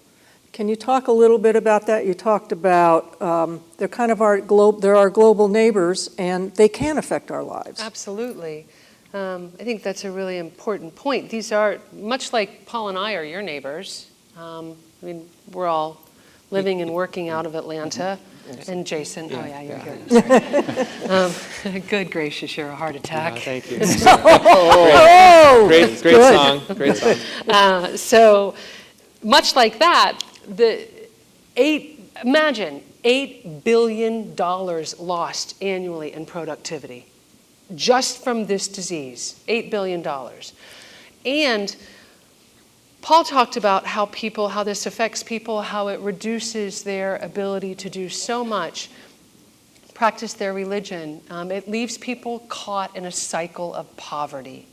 B: Can you talk a little bit about that? You talked about they're kind of they're our global neighbors, and they can affect our lives.
D: Absolutely. I think that's a really important point. These are, much like Paul and I are your neighbors. I mean, we're all living and working out of Atlanta. And Jason, oh yeah, you're here. Good gracious, you're a heart attack.
C: Thank you. Great
B: good.
C: song. Great song.
D: So, much like that, imagine $8 billion lost annually in productivity, just from this disease, $8 billion. And Paul talked about how this affects people, how it reduces their ability to do so much, practice their religion. It leaves people caught in a cycle of poverty.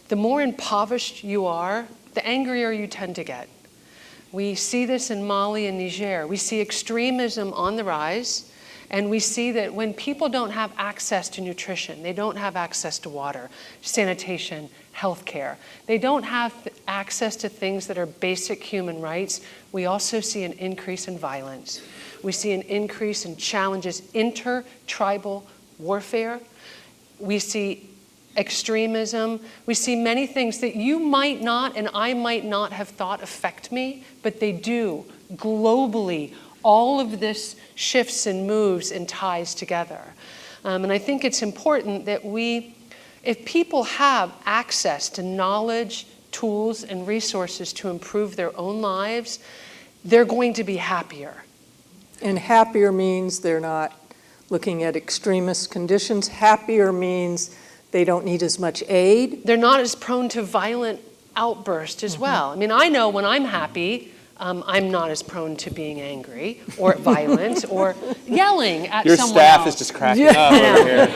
D: The more impoverished you are, the angrier you tend to get. We see this in Mali and Niger. We see extremism on the rise, and we see that when people don't have access to nutrition, they don't have access to water, sanitation, healthcare, they don't have access to things that are basic human rights, we also see an increase in violence. We see an increase in challenges, inter-tribal warfare. We see extremism. We see many things that you might not and I might not have thought affect me, but they do globally. All of this shifts and moves and ties together. And I think it's important that if people have access to knowledge, tools, and resources to improve their own lives, they're going to be happier.
B: And happier means they're not looking at extremist conditions. Happier means they don't need as much aid.
D: They're not as prone to violent outbursts as well. I mean, I know when I'm happy, I'm not as prone to being angry or violent or yelling at
C: Your
D: someone
C: staff
D: else.
C: is just cracking up over here.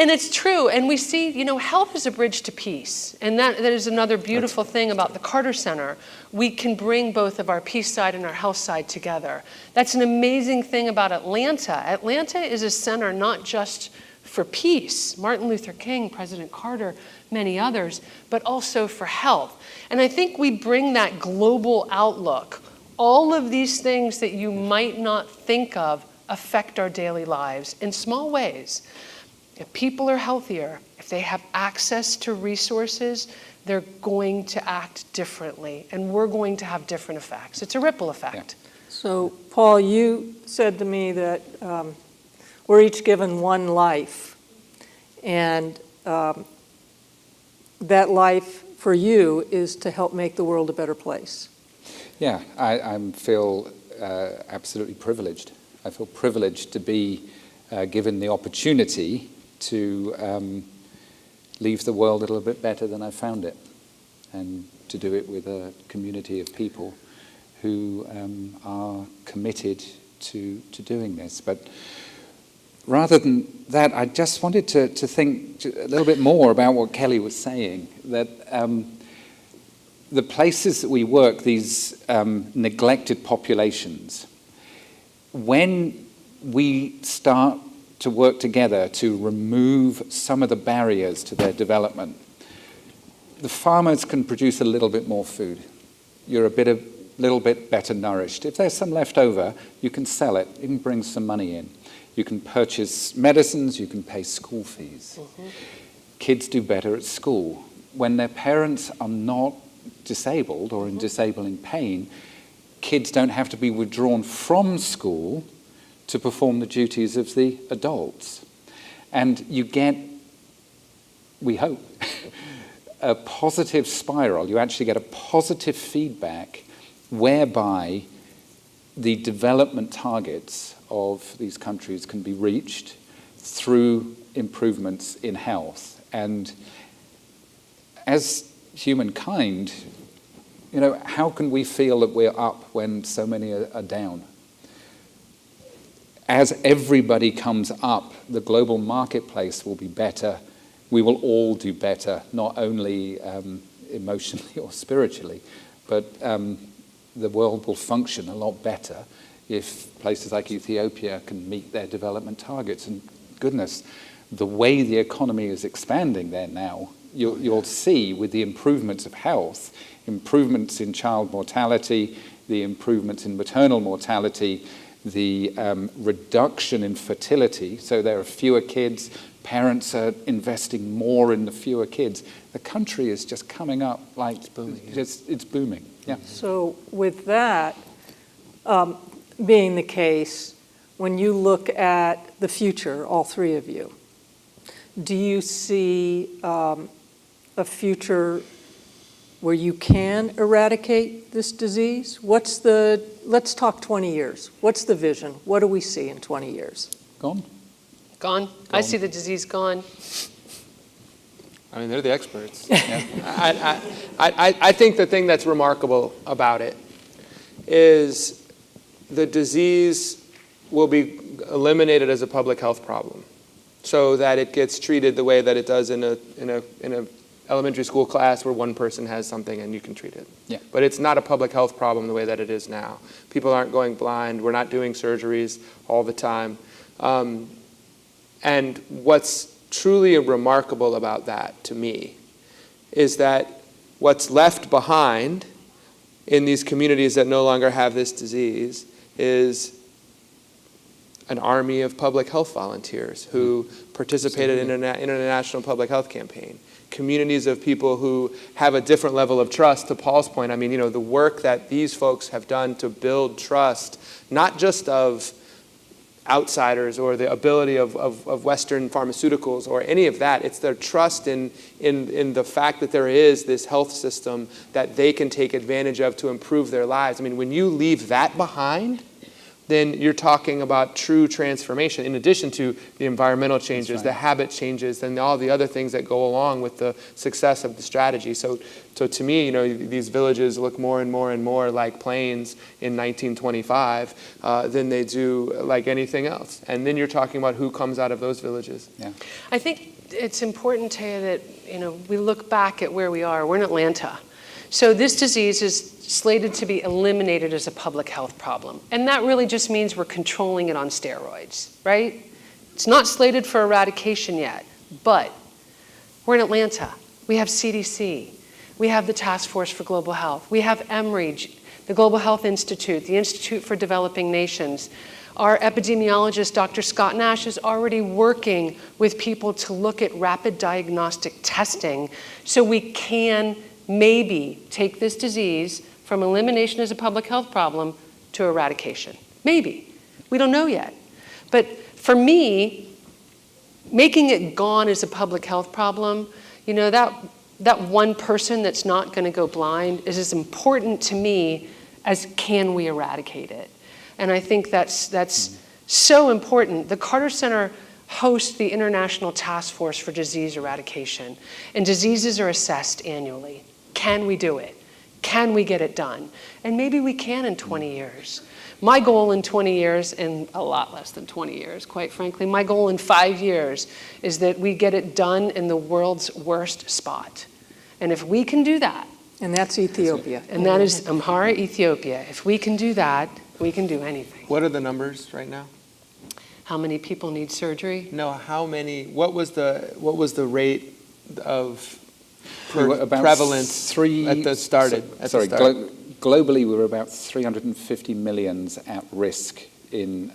D: And it's true, and we see, health is a bridge to peace, and that is another beautiful thing about the Carter Center. We can bring both of our peace side and our health side together. That's an amazing thing about Atlanta. Atlanta is a center not just for peace, Martin Luther King, President Carter, many others, but also for health. And I think we bring that global outlook. All of these things that you might not think of affect our daily lives in small ways. If people are healthier, if they have access to resources, they're going to act differently, and we're going to have different effects. It's a ripple effect.
E: Yeah.
B: So, Paul, you said to me that we're each given one life, and that life for you is to help make the world a better place.
E: Yeah, I feel absolutely privileged. I feel privileged to be given the opportunity to leave the world a little bit better than I found it, and to do it with a community of people who are committed to doing this. But rather than that, I just wanted to think a little bit more about what Kelly was saying, that the places that we work, these neglected populations, when we start to work together to remove some of the barriers to their development, the farmers can produce a little bit more food. You're a little bit better nourished. If there's some left over, you can sell it. You can bring some money in. You can purchase medicines. You can pay school fees. Mm-hmm. Kids do better at school. When their parents are not disabled or in disabling pain, kids don't have to be withdrawn from school to perform the duties of the adults. And you get, we hope, a positive spiral. You actually get a positive feedback whereby the development targets of these countries can be reached through improvements in health. And as humankind, you know, how can we feel that we're up when so many are down? As everybody comes up, the global marketplace will be better. We will all do better, not only emotionally or spiritually, but the world will function a lot better if places like Ethiopia can meet their development targets. And goodness, the way the economy is expanding there now, you'll see with the improvements of health, improvements in child mortality, the improvements in maternal mortality, the reduction in fertility, so there are fewer kids, parents are investing more in the fewer kids. The country is just coming up like it's booming. It's booming. Yeah.
B: So with that being the case, when you look at the future, all three of you, do you see a future where you can eradicate this disease? Let's talk 20 years. What's the vision? What do we see in 20 years?
D: Gone. I see the disease gone.
C: I mean, they're the experts. Yeah. I think the thing that's remarkable about it is the disease will be eliminated as a public health problem, so that it gets treated the way that it does in a elementary school class where one person has something and you can treat it.
E: Yeah.
C: But it's not a public health problem the way that it is now. People aren't going blind. We're not doing surgeries all the time. And what's truly remarkable about that, to me, is that what's left behind in these communities that no longer have this disease is an army of public health volunteers who participated in an international public health campaign. Communities of people who have a different level of trust. To Paul's point, I mean, you know, the work that these folks have done to build trust, not just of outsiders or the ability of Western pharmaceuticals or any of that. It's their trust in the fact that there is this health system that they can take advantage of to improve their lives. I mean, when you leave that behind, then you're talking about true transformation, in addition to the environmental changes, the habit changes, and all the other things that go along with the success of the strategy. So to me, you know, these villages look more and more and more like plains in 1925 than they do like anything else. And then you're talking about who comes out of those villages.
E: Yeah.
D: I think it's important, Teya, that, you know, we look back at where we are. We're in Atlanta. So this disease is slated to be eliminated as a public health problem. And that really just means we're controlling it on steroids, right? It's not slated for eradication yet, but we're in Atlanta. We have CDC. We have the Task Force for Global Health. We have Emory, the Global Health Institute, the Institute for Developing Nations. Our epidemiologist, Dr. Scott Nash, is already working with people to look at rapid diagnostic testing so we can maybe take this disease from elimination as a public health problem to eradication. Maybe. We don't know yet. But for me, making it gone as a public health problem, you know, that one person that's not going to go blind is as important to me as can we eradicate it. And I think that's so important. The Carter Center hosts the International Task Force for Disease Eradication, and diseases are assessed annually. Can we do it? Can we get it done? And maybe we can in 20 years. My goal in 20 years, and a lot less than 20 years, quite frankly, my goal in 5 years is that we get it done in the world's worst spot. And if we can do that.
B: And that's Ethiopia.
D: And that is Amhara, Ethiopia. If we can do that, we can do anything.
C: What are the numbers right now?
D: How many people need surgery?
C: No, how many, what was the rate of
E: About
C: prevalence at the start?
E: Globally, we were about 350 millions at risk in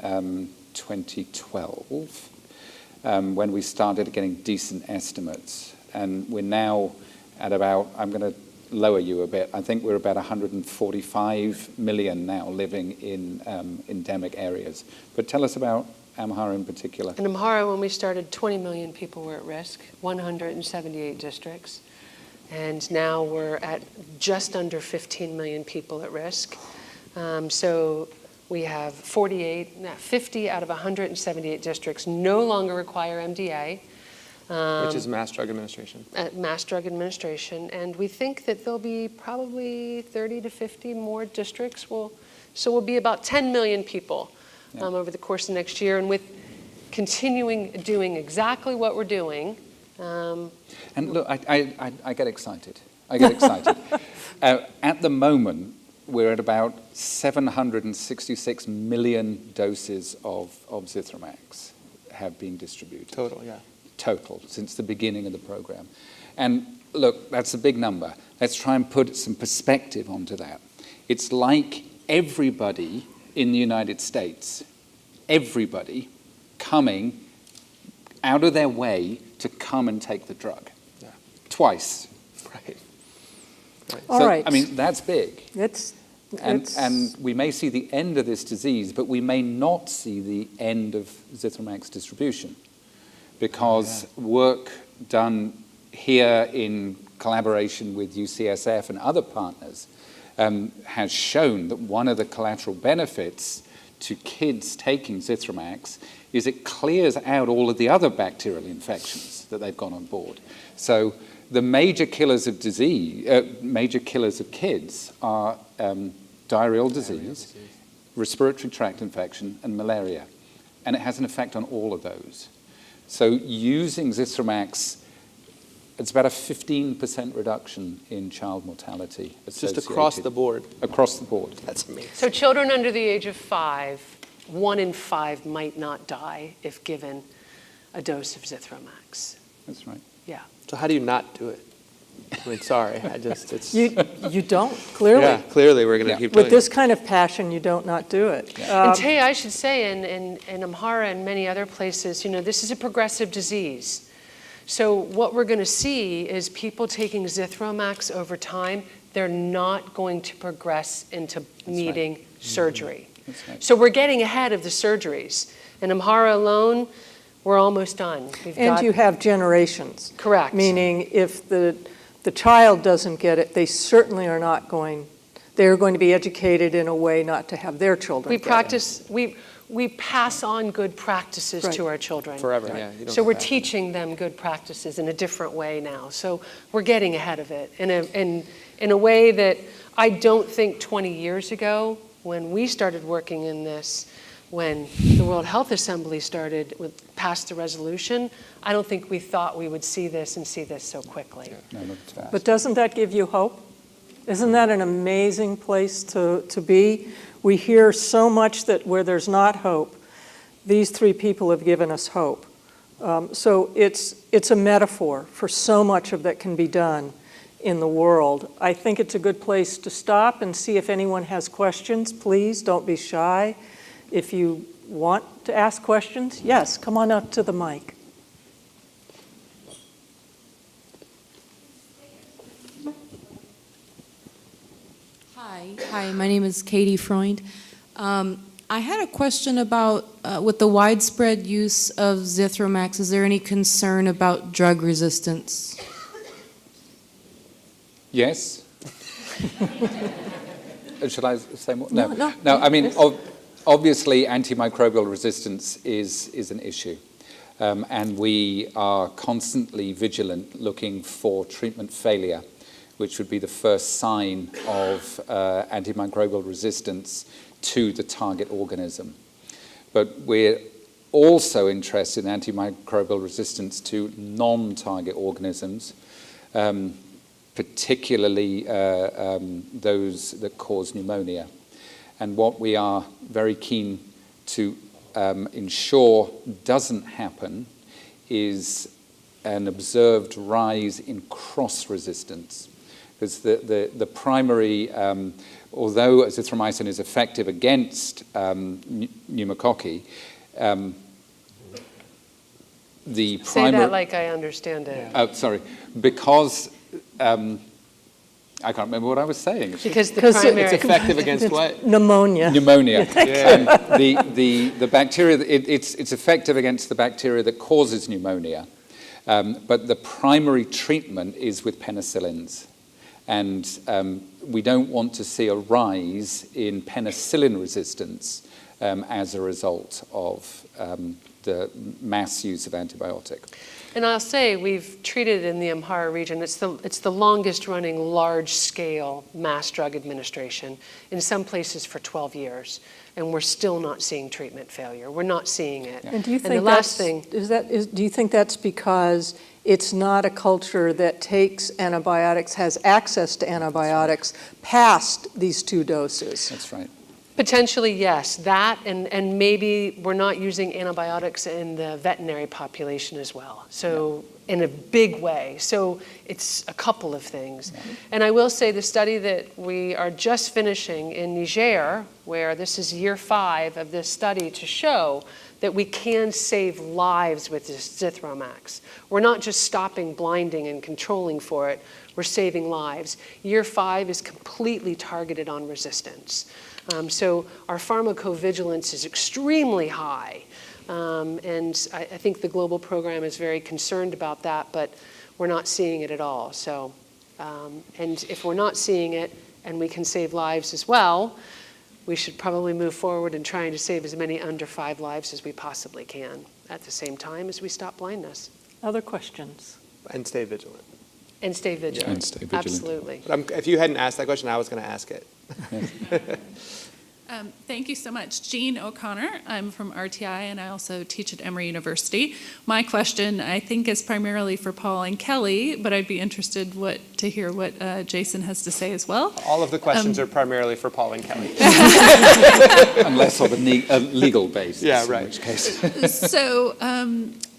E: 2012 when we started getting decent estimates. And we're now at about, I'm going to lower you a bit. I think we're about 145 million now living in endemic areas. But tell us about Amhara in particular.
D: In Amhara, when we started, 20 million people were at risk, 178 districts. And now we're at just under 15 million people at risk. So we have 50 out of 178 districts no longer require MDA.
C: Which is Mass Drug Administration.
D: Mass Drug Administration. And we think that there'll be probably 30 to 50 more districts. So we'll be about 10 million people over the course of next year. And with continuing doing exactly what we're doing.
E: And look, I get excited. I get excited. At the moment, we're at about 766 million doses of Zithromax have been distributed.
C: Total, yeah.
E: Total, since the beginning of the program. And look, that's a big number. Let's try and put some perspective onto that. It's like everybody in the United States, everybody coming out of their way to come and take the drug.
C: Yeah.
E: Twice.
C: Right.
B: All
E: So,
B: right.
E: I mean, that's big.
B: And
E: And we may see the end of this disease, but we may not see the end of Zithromax distribution, because work done here in collaboration with UCSF and other partners has shown that one of the collateral benefits to kids taking Zithromax is it clears out all of the other bacterial infections that they've got on board. So the major killers of disease, major killers of kids are diarrheal disease, respiratory tract infection, and malaria. And it has an effect on all of those. So using Zithromax, it's about a 15% reduction in child mortality.
C: It's just across the board.
E: Across the board.
C: That's amazing.
D: So children under the age of 5, 1 in 5 might not die if given a dose of Zithromax.
E: That's right.
D: Yeah.
C: So how do you not do it? I mean, sorry, it's...
B: you don't, clearly.
C: Yeah, clearly we're going to keep doing
B: With this kind of passion, you don't not do it.
D: And Teya, I should say, in Amhara and many other places, this is a progressive disease. So what we're going to see is people taking Zithromax over time, they're not going to progress into needing surgery.
E: That's right.
D: So we're getting ahead of the surgeries. In Amhara alone, we're almost done.
B: And you have generations.
D: Correct.
B: Meaning if the child doesn't get it, they certainly are not going, they're going to be educated in a way not to have their children
D: We
B: get
D: practice, we pass on good practices to our children.
C: forever, yeah. you don't
D: So we're
C: get that.
D: teaching them good practices in a different way now. So we're getting ahead of it in a way that I don't think 20 years ago, when we started working in this, when the World Health Assembly passed the resolution, I don't think we thought we would see this so quickly.
E: No, not fast.
B: But doesn't that give you hope? Isn't that an amazing place to be? We hear so much that where there's not hope, these three people have given us hope. So it's a metaphor for so much of that can be done in the world. I think it's a good place to stop and see if anyone has questions. Please don't be shy. If you want to ask questions, yes, come on up to the mic.
F: Hi, my name is Katie Freund. I had a question about, with the widespread use of Zithromax, is there any concern about drug resistance?
E: Yes. Should I say more?
B: No.
E: I mean, obviously, antimicrobial resistance is an issue. And we are constantly vigilant looking for treatment failure, which would be the first sign of antimicrobial resistance to the target organism. But we're also interested in antimicrobial resistance to non-target organisms, particularly those that cause pneumonia. And what we are very keen to ensure doesn't happen is an observed rise in cross-resistance. Because the primary, although azithromycin is effective against pneumococci, the primary...
D: Say that like I understand it.
E: Sorry. Because I can't remember what I was saying.
D: Because the
B: 'Cause
D: primary...
C: It's effective against what?
B: Pneumonia.
E: Pneumonia.
C: Yeah.
E: The bacteria, it's effective against the bacteria that causes pneumonia. But the primary treatment is with penicillins. And we don't want to see a rise in penicillin resistance as a result of the mass use of antibiotic.
D: And I'll say we've treated in the Amhara region, it's the longest running large-scale mass drug administration, in some places for 12 years. And we're still not seeing treatment failure. We're not seeing it.
B: And do you
D: the
B: think
D: last
B: do you think that's because it's not a culture that takes antibiotics, has access to antibiotics past these 2 doses?
E: That's right.
D: Potentially, yes. That and maybe we're not using antibiotics in the veterinary population as well. So in a big way. So it's a couple of things. Yeah. And I will say the study that we are just finishing in Niger, where this is year 5 of this study to show that we can save lives with this Zithromax. We're not just stopping blinding and controlling for it, we're saving lives. Year 5 is completely targeted on resistance. So our pharmacovigilance is extremely high. And I think the global program is very concerned about that, but we're not seeing it at all. So, and if we're not seeing it and we can save lives as well, we should probably move forward in trying to save as many under 5 lives as we possibly can at the same time as we stop blindness.
B: Other questions?
C: And stay vigilant.
D: And stay vigilant.
E: And stay vigilant.
D: Absolutely.
C: But if you hadn't asked that question, I was going to ask it.
G: Thank you so much. Jean O'Connor. I'm from RTI, and I also teach at Emory University. My question, I think, is primarily for Paul and Kelly, but I'd be interested to hear what Jason has to say as well.
C: All of the questions are primarily for Paul and Kelly.
E: Unless on a legal basis,
C: Yeah, right.
E: in which case.
G: So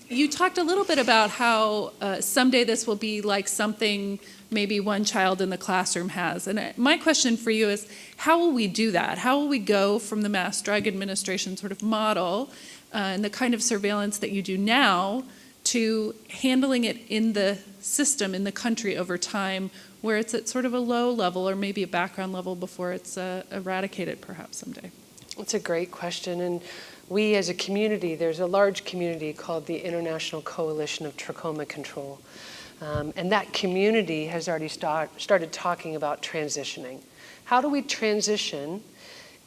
G: you talked a little bit about how someday this will be like something maybe one child in the classroom has. And my question for you is, how will we do that? How will we go from the mass drug administration sort of model and the kind of surveillance that you do now to handling it in the system, in the country over time, where it's at sort of a low level or maybe a background level before it's eradicated perhaps someday?
D: It's a great question. And we as a community, there's a large community called the International Coalition of Trachoma Control. And that community has already started talking about transitioning. How do we transition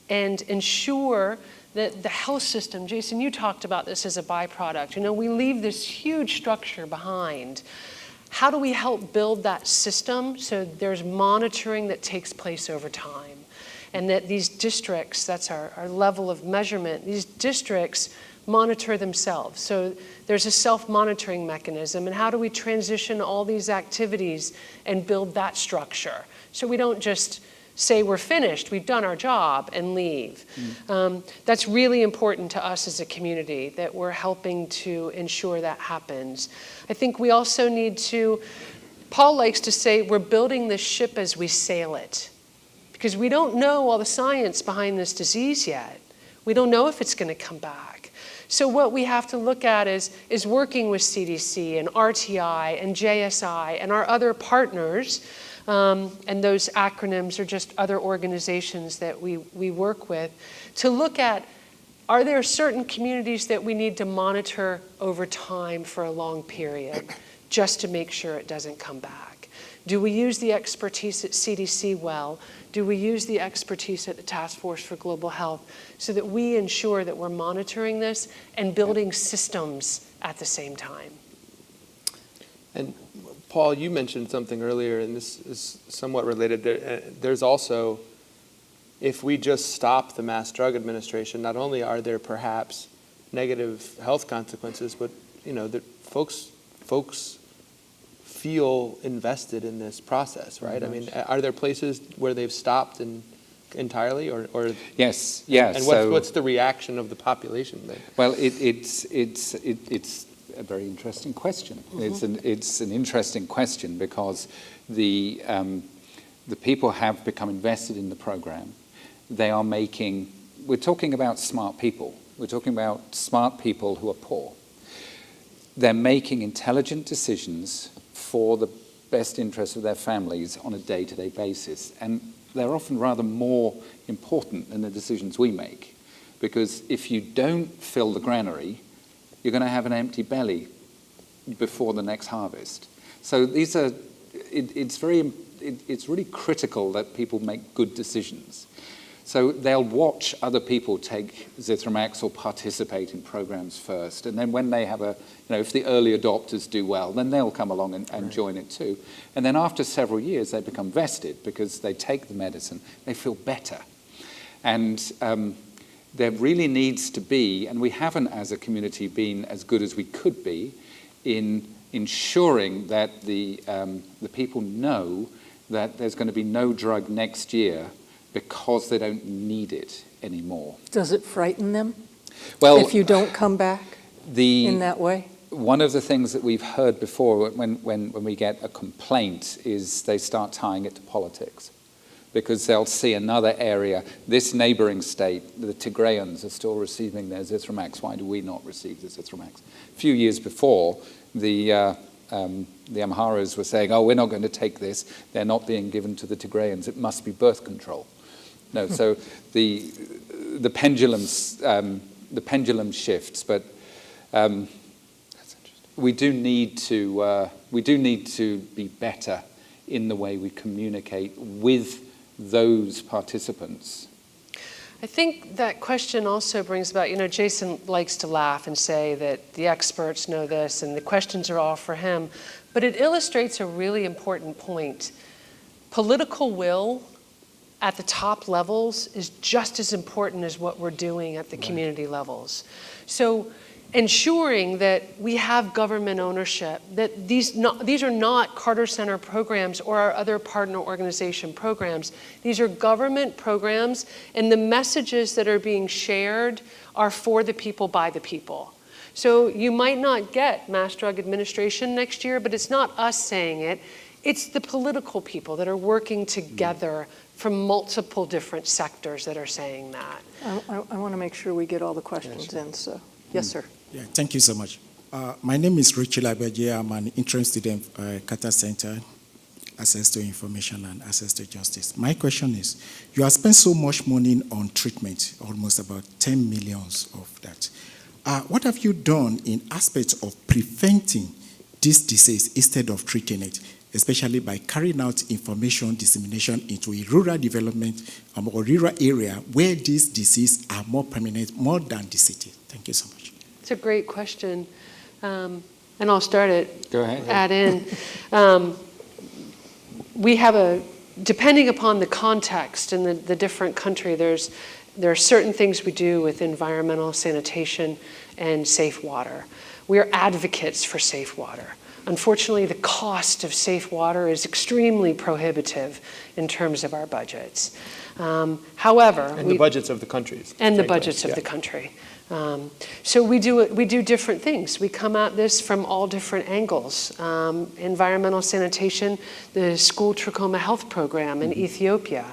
D: and ensure that the health system, Jason, you talked about this as a byproduct. You know, we leave this huge structure behind. How do we help build that system so there's monitoring that takes place over time? And that these districts, that's our level of measurement, these districts monitor themselves. So there's a self-monitoring mechanism. And how do we transition all these activities and build that structure? So we don't just say we're finished, we've done our job, and leave. That's really important to us as a community, that we're helping to ensure that happens. I think we also need to, Paul likes to say, we're building this ship as we sail it. Because we don't know all the science behind this disease yet. We don't know if it's going to come back. So what we have to look at is working with CDC and RTI and JSI and our other partners, and those acronyms are just other organizations that we work with, to look at, are there certain communities that we need to monitor over time for a long period just to make sure it doesn't come back? Do we use the expertise at CDC well? Do we use the expertise at the Task Force for Global Health so that we ensure that we're monitoring this and building systems at the same time?
C: And Paul, you mentioned something earlier, and this is somewhat related. There's also, if we just stop the mass drug administration, not only are there perhaps negative health consequences, but that folks feel invested in this process, right? I mean, are there places where they've stopped entirely, or
E: Yes, yes.
C: And what's the reaction of the population then?
E: Well, it's a very interesting question. It's an interesting question because the people have become invested in the program. They are making. We're talking about smart people. We're talking about smart people who are poor. They're making intelligent decisions for the best interests of their families on a day-to-day basis. And they're often rather more important than the decisions we make. Because if you don't fill the granary, you're going to have an empty belly before the next harvest. So these are, it's really critical that people make good decisions. So they'll watch other people take Zithromax or participate in programs first. And then when they have if the early adopters do well, then they'll come along and join it too. And then after several years, they become vested because they take the medicine, they feel better. And there really needs to be, and we haven't as a community been as good as we could be in ensuring that the people know that there's going to be no drug next year because they don't need it anymore.
B: Does it frighten them
E: if
B: you don't come back in that way?
E: One of the things that we've heard before when we get a complaint is they start tying it to politics. Because they'll see another area, this neighboring state, the Tigrayans are still receiving their Zithromax. Why do we not receive the Zithromax? A few years before, the Amharas were saying, oh, we're not going to take this. They're not being given to the Tigrayans. It must be birth control. No, so the pendulum shifts, but we do need to be better in the way we communicate with those participants.
D: I think that question also brings about, Jason likes to laugh and say that the experts know this and the questions are all for him, but it illustrates a really important point. Political will at the top levels is just as important as what we're doing at the community levels. So ensuring that we have government ownership, that these are not Carter Center programs or our other partner organization programs. These are government programs, and the messages that are being shared are for the people, by the people. So you might not get Mass Drug Administration next year, but it's not us saying it. It's the political people that are working together from multiple different sectors that are saying that.
B: I want to make sure we get all the questions in, so. Yes, sir.
H: Yeah, thank you so much. My name is Rachel Abeje. I'm an interim student at Carter Center, Access to Information and Access to Justice. My question is, you have spent so much money on treatment, almost about 10 million of that. What have you done in aspects of preventing this disease instead of treating it, especially by carrying out information dissemination into a rural development or rural area where these diseases are more prominent, more than the city? Thank you so much.
D: It's a great question. And I'll start it.
E: Go ahead.
D: Add in. We have depending upon the context in the different country, there are certain things we do with environmental sanitation and safe water. We are advocates for safe water. Unfortunately, the cost of safe water is extremely prohibitive in terms of our budgets. However,
C: And the budgets of the countries.
D: And the budgets of the country. So we do different things. We come at this from all different angles. Environmental sanitation, the school trachoma health program in Ethiopia.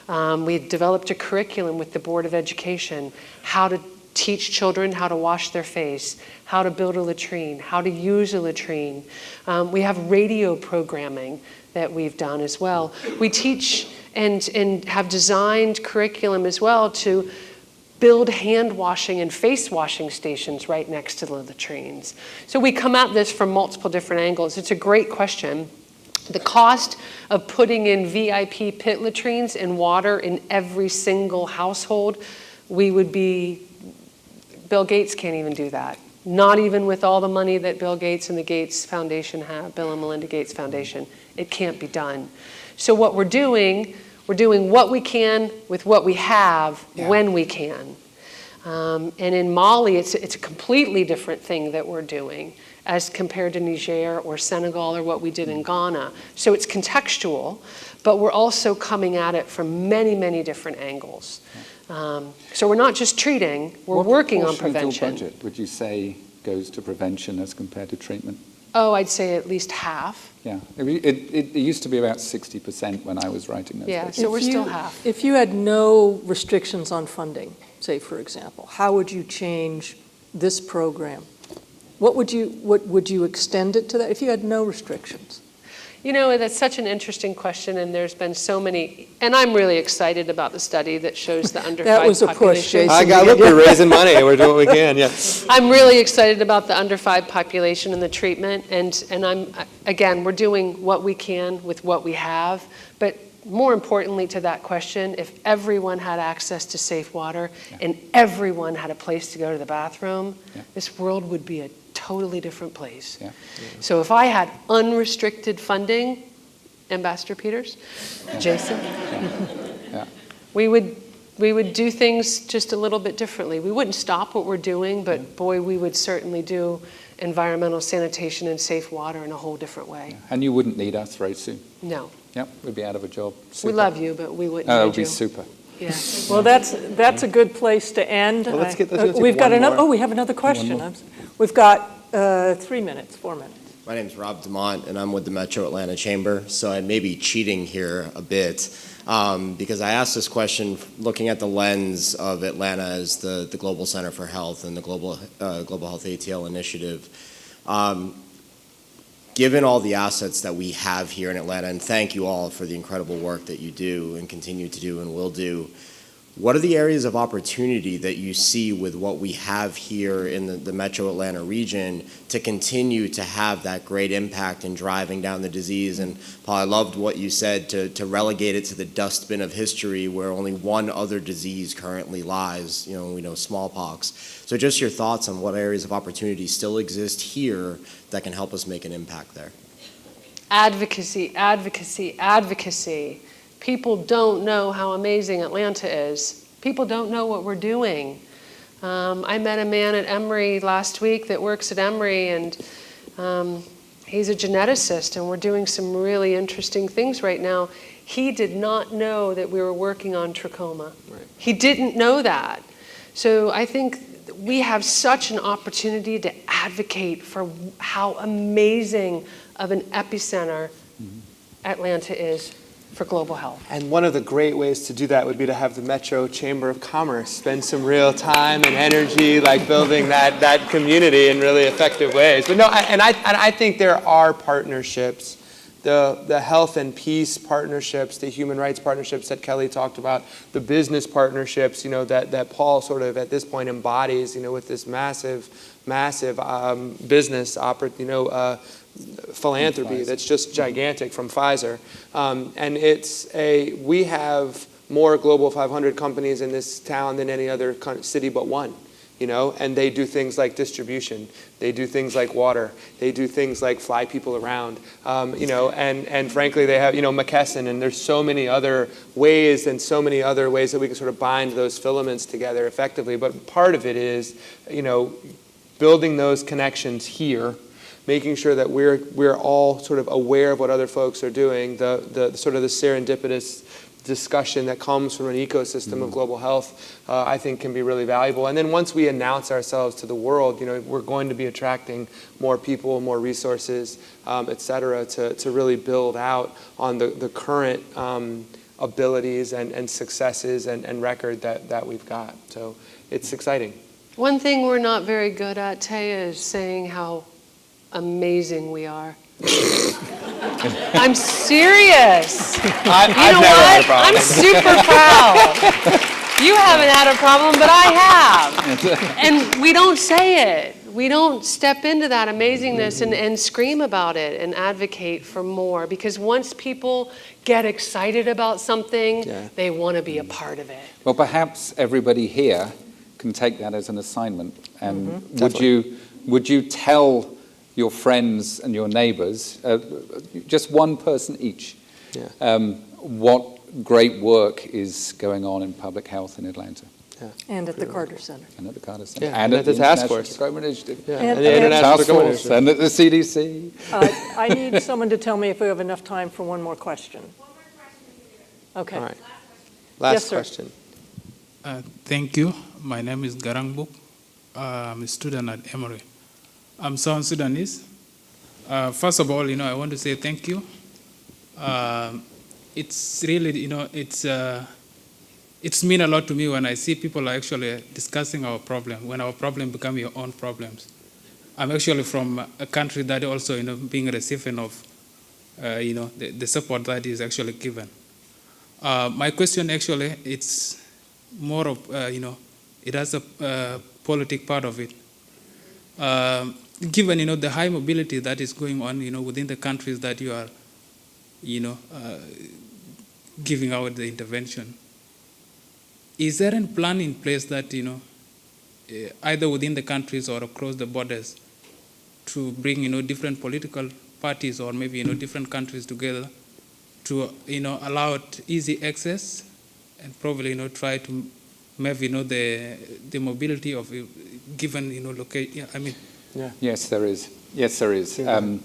D: We developed a curriculum with the Board of Education, how to teach children how to wash their face, how to build a latrine, how to use a latrine. We have radio programming that we've done as well. We teach and have designed curriculum as well to build hand washing and face washing stations right next to the latrines. So we come at this from multiple different angles. It's a great question. The cost of putting in VIP pit latrines and water in every single household, Bill Gates can't even do that. Not even with all the money that Bill Gates and the Gates Foundation have, Bill and Melinda Gates Foundation. It can't be done. So what we're doing what we can with what we have when we can. And in Mali, it's a completely different thing that we're doing as compared to Niger or Senegal or what we did in Ghana. So it's contextual, but we're also coming at it from many, many different angles. So we're not just treating, we're working on prevention.
E: What budget would you say goes to prevention as compared to treatment?
D: Oh, I'd say at least half.
E: Yeah, it used to be about 60% when I was writing those papers.
D: So we're still half.
B: If you had no restrictions on funding, say for example, how would you change this program? Would you extend it to that if you had no restrictions?
D: You know, that's such an interesting question, and there's been so many, and I'm really excited about the study that shows the under 5
B: That was a push,
D: population.
B: Jason.
C: Look, we're raising money. We're doing what we can, yeah.
D: I'm really excited about the under 5 population and the treatment, and again, we're doing what we can with what we have, but more importantly to that question, if everyone had access to safe water and everyone had a place to go to the bathroom, this world would be a totally different place. So if I had unrestricted funding, Ambassador Peters, Jason, we would do things just a little bit differently. We wouldn't stop what we're doing, but boy, we would certainly do environmental sanitation and safe water in a whole different way.
E: And you wouldn't need us very soon.
D: No.
E: Yep, we'd be out of a job.
D: We love you, but we wouldn't
E: Oh, it
D: need
E: would be
D: you.
E: super.
D: Yeah.
B: Well, that's a good place to end.
C: Well, let's take
B: We've got
C: one
B: another.
C: more.
B: Oh, we have another question. We've got 3 minutes, 4 minutes.
I: My name is Rob Demont, and I'm with the Metro Atlanta Chamber, so I may be cheating here a bit because I asked this question looking at the lens of Atlanta as the Global Center for Health and the Global Health ATL Initiative. Given all the assets that we have here in Atlanta, and thank you all for the incredible work that you do and continue to do and will do, what are the areas of opportunity that you see with what we have here in the Metro Atlanta region to continue to have that great impact in driving down the disease? And Paul, I loved what you said to relegate it to the dustbin of history where only one other disease currently lies, we know smallpox. So just your thoughts on what areas of opportunity still exist here that can help us make an impact there.
D: Advocacy, advocacy, advocacy. People don't know how amazing Atlanta is. People don't know what we're doing. I met a man at Emory last week that works at Emory, and he's a geneticist, and we're doing some really interesting things right now. He did not know that we were working on trachoma. Right. He didn't know that. So I think we have such an opportunity to advocate for how amazing of an epicenter Atlanta is for global health.
C: And one of the great ways to do that would be to have the Metro Chamber of Commerce spend some real time and energy building that community in really effective ways. But no, I think there are partnerships, the health and peace partnerships, the human rights partnerships that Kelly talked about, the business partnerships, that Paul sort of at this point embodies, with this massive business philanthropy that's just gigantic from Pfizer. And we have more Global 500 companies in this town than any other city but one, and they do things like distribution. They do things like water. They do things like fly people around, and frankly, they have, McKesson, and there's so many other ways that we can sort of bind those filaments together effectively. But part of it is, building those connections here, making sure that we're all sort of aware of what other folks are doing, the sort of the serendipitous discussion that comes from an ecosystem of global health, I think can be really valuable. And then once we announce ourselves to the world, we're going to be attracting more people, more resources, et cetera, to really build out on the current abilities and successes and record that we've got. So it's exciting.
D: One thing we're not very good at, Teya, is saying how amazing we are. I'm serious.
C: I've never had a problem.
D: I'm super proud. You haven't had a problem, but I have. And we don't say it. We don't step into that amazingness and scream about it and advocate for more. Because once people get excited about something, they want to be a part of it.
E: Well, perhaps everybody here can take that as an assignment. And would you tell your friends and your neighbors, just one person each, what great work is going on in public health in Atlanta?
B: And at the Carter Center.
E: And at the Carter Center.
C: And at the Task Force.
E: Trachoma Initiative.
C: And the International Trachoma Initiative.
E: And at the CDC.
B: I need someone to tell me if we have enough time for one more question. Okay.
C: All right.
B: Yes,
C: Last
B: sir.
C: question.
J: Thank you. My name is Garang Buk. I'm a student at Emory. I'm South Sudanese. First of all, I want to say thank you. It's really, it's mean a lot to me when I see people are actually discussing our problem, when our problem become your own problems. I'm actually from a country that also, being a recipient of the support that is actually given. My question actually, it's more of, it has a politic part of it. Given, the high mobility that is going on, within the countries that you are, giving out the intervention, is there a plan in place that, either within the countries or across the borders to bring, different political parties or maybe, different countries together to, allow it easy access and probably, try to have, the mobility of given, location, I mean.
C: Yeah.
E: Yes, there is. Yes, there is.
C: Yeah.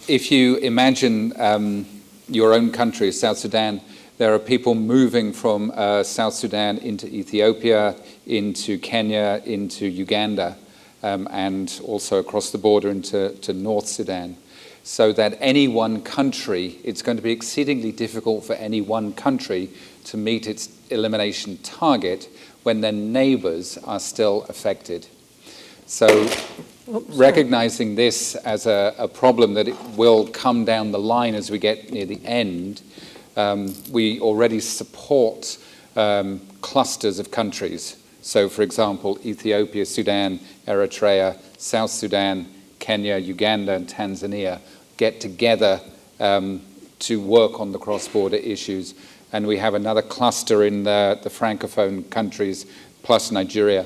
E: If you imagine your own country, South Sudan, there are people moving from South Sudan into Ethiopia, into Kenya, into Uganda, and also across the border into North Sudan. So that any one country, it's going to be exceedingly difficult for any one country to meet its elimination target when their neighbors are still affected. So recognizing this as a problem that it will come down the line as we get near the end, we already support clusters of countries. So, for example, Ethiopia, Sudan, Eritrea, South Sudan, Kenya, Uganda, and Tanzania get together to work on the cross-border issues. And we have another cluster in the Francophone countries, plus Nigeria.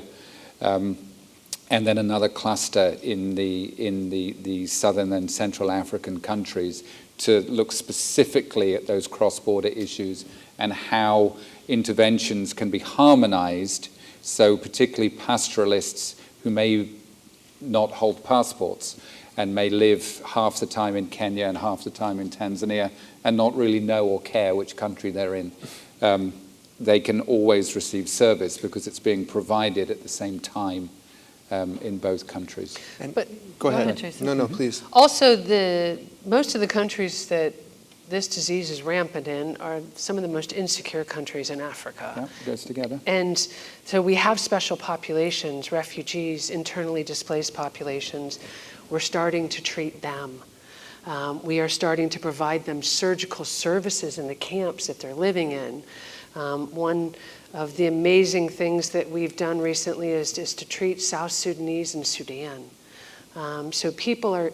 E: And then another cluster in the southern and central African countries to look specifically at those cross-border issues and how interventions can be harmonized, so particularly pastoralists who may not hold passports and may live half the time in Kenya and half the time in Tanzania and not really know or care which country they're in. They can always receive service because it's being provided at the same time in both countries.
D: But
C: Go ahead.
D: Jason.
C: No, please.
D: Also, most of the countries that this disease is rampant in are some of the most insecure countries in Africa.
E: Yeah, it goes together.
D: And so we have special populations, refugees, internally displaced populations. We're starting to treat them. We are starting to provide them surgical services in the camps that they're living in. One of the amazing things that we've done recently is to treat South Sudanese in Sudan. So people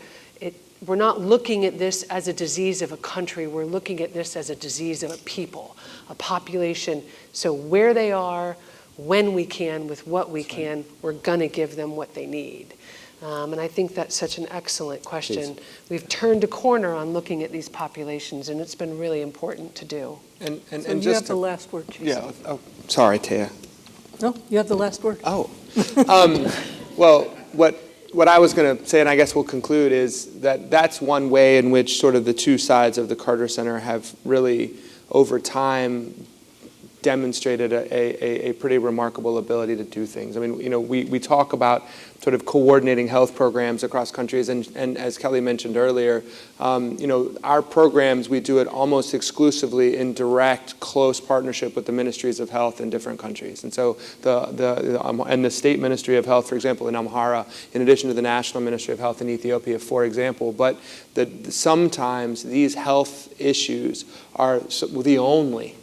D: we're not looking at this as a disease of a country, we're looking at this as a disease of a people, a population. So where they are, when we can, with what we can, we're gonna give them what they need. And I think that's such an excellent question.
E: Please.
D: We've turned a corner on looking at these populations, and it's been really important to do.
C: And
B: So you
C: just
B: have the last word, Jason.
C: Yeah. Oh, sorry, Teya.
B: No, you have the last word.
C: Oh. Well, what I was going to say, and I guess we'll conclude, is that that's one way in which sort of the two sides of the Carter Center have really, over time, demonstrated a pretty remarkable ability to do things. I mean, we talk about sort of coordinating health programs across countries, and as Kelly mentioned earlier, our programs, we do it almost exclusively in direct, close partnership with the ministries of health in different countries. And so the state ministry of health, for example, in Amhara, in addition to the national ministry of health in Ethiopia, for example, but sometimes these health issues are the only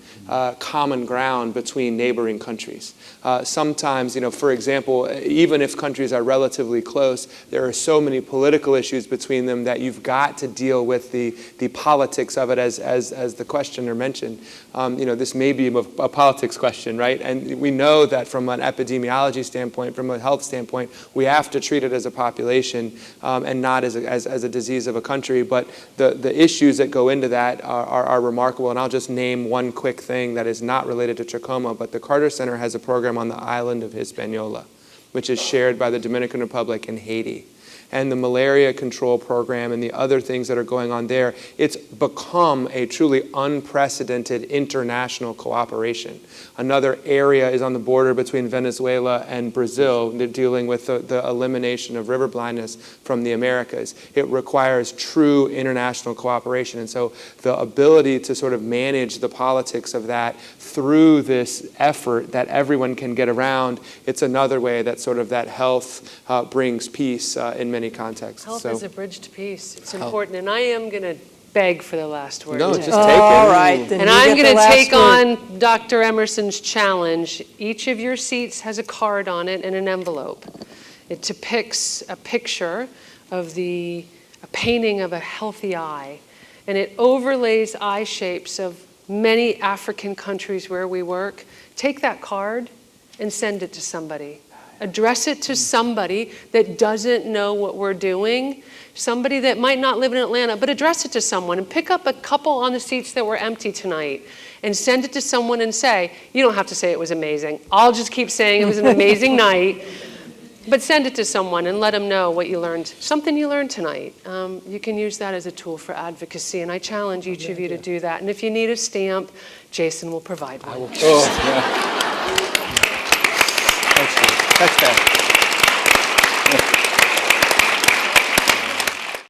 C: common ground between neighboring countries. Sometimes, for example, even if countries are relatively close, there are so many political issues between them that you've got to deal with the politics of it, as the questioner mentioned. This may be a politics question, right? And we know that from an epidemiology standpoint, from a health standpoint, we have to treat it as a population and not as a disease of a country. But the issues that go into that are remarkable. And I'll just name one quick thing that is not related to trachoma, but the Carter Center has a program on the island of Hispaniola, which is shared by the Dominican Republic and Haiti. And the malaria control program and the other things that are going on there, it's become a truly unprecedented international cooperation. Another area is on the border between Venezuela and Brazil. They're dealing with the elimination of river blindness from the Americas. It requires true international cooperation. And so the ability to sort of manage the politics of that through this effort that everyone can get around, it's another way that sort of that health brings peace in many contexts.
D: Health
C: So,
D: is a bridge to peace. It's important. And I am going to beg for the last word.
C: No, just take it.
B: All right, then
D: And
B: you
D: I'm
B: get the
D: going to
B: last
D: take
B: word.
D: on Dr. Emerson's challenge. Each of your seats has a card on it and an envelope. It depicts a picture of a painting of a healthy eye, and it overlays eye shapes of many African countries where we work. Take that card and send it to somebody. Address it to somebody that doesn't know what we're doing, somebody that might not live in Atlanta, but address it to someone and pick up a couple on the seats that were empty tonight and send it to someone and say, you don't have to say it was amazing. I'll just keep saying it was an amazing night, but send it to someone and let them know what you learned, something you learned tonight. You can use that as a tool for advocacy, and I challenge each of you to do that. And if you need a stamp, Jason will provide one.
C: That's fair.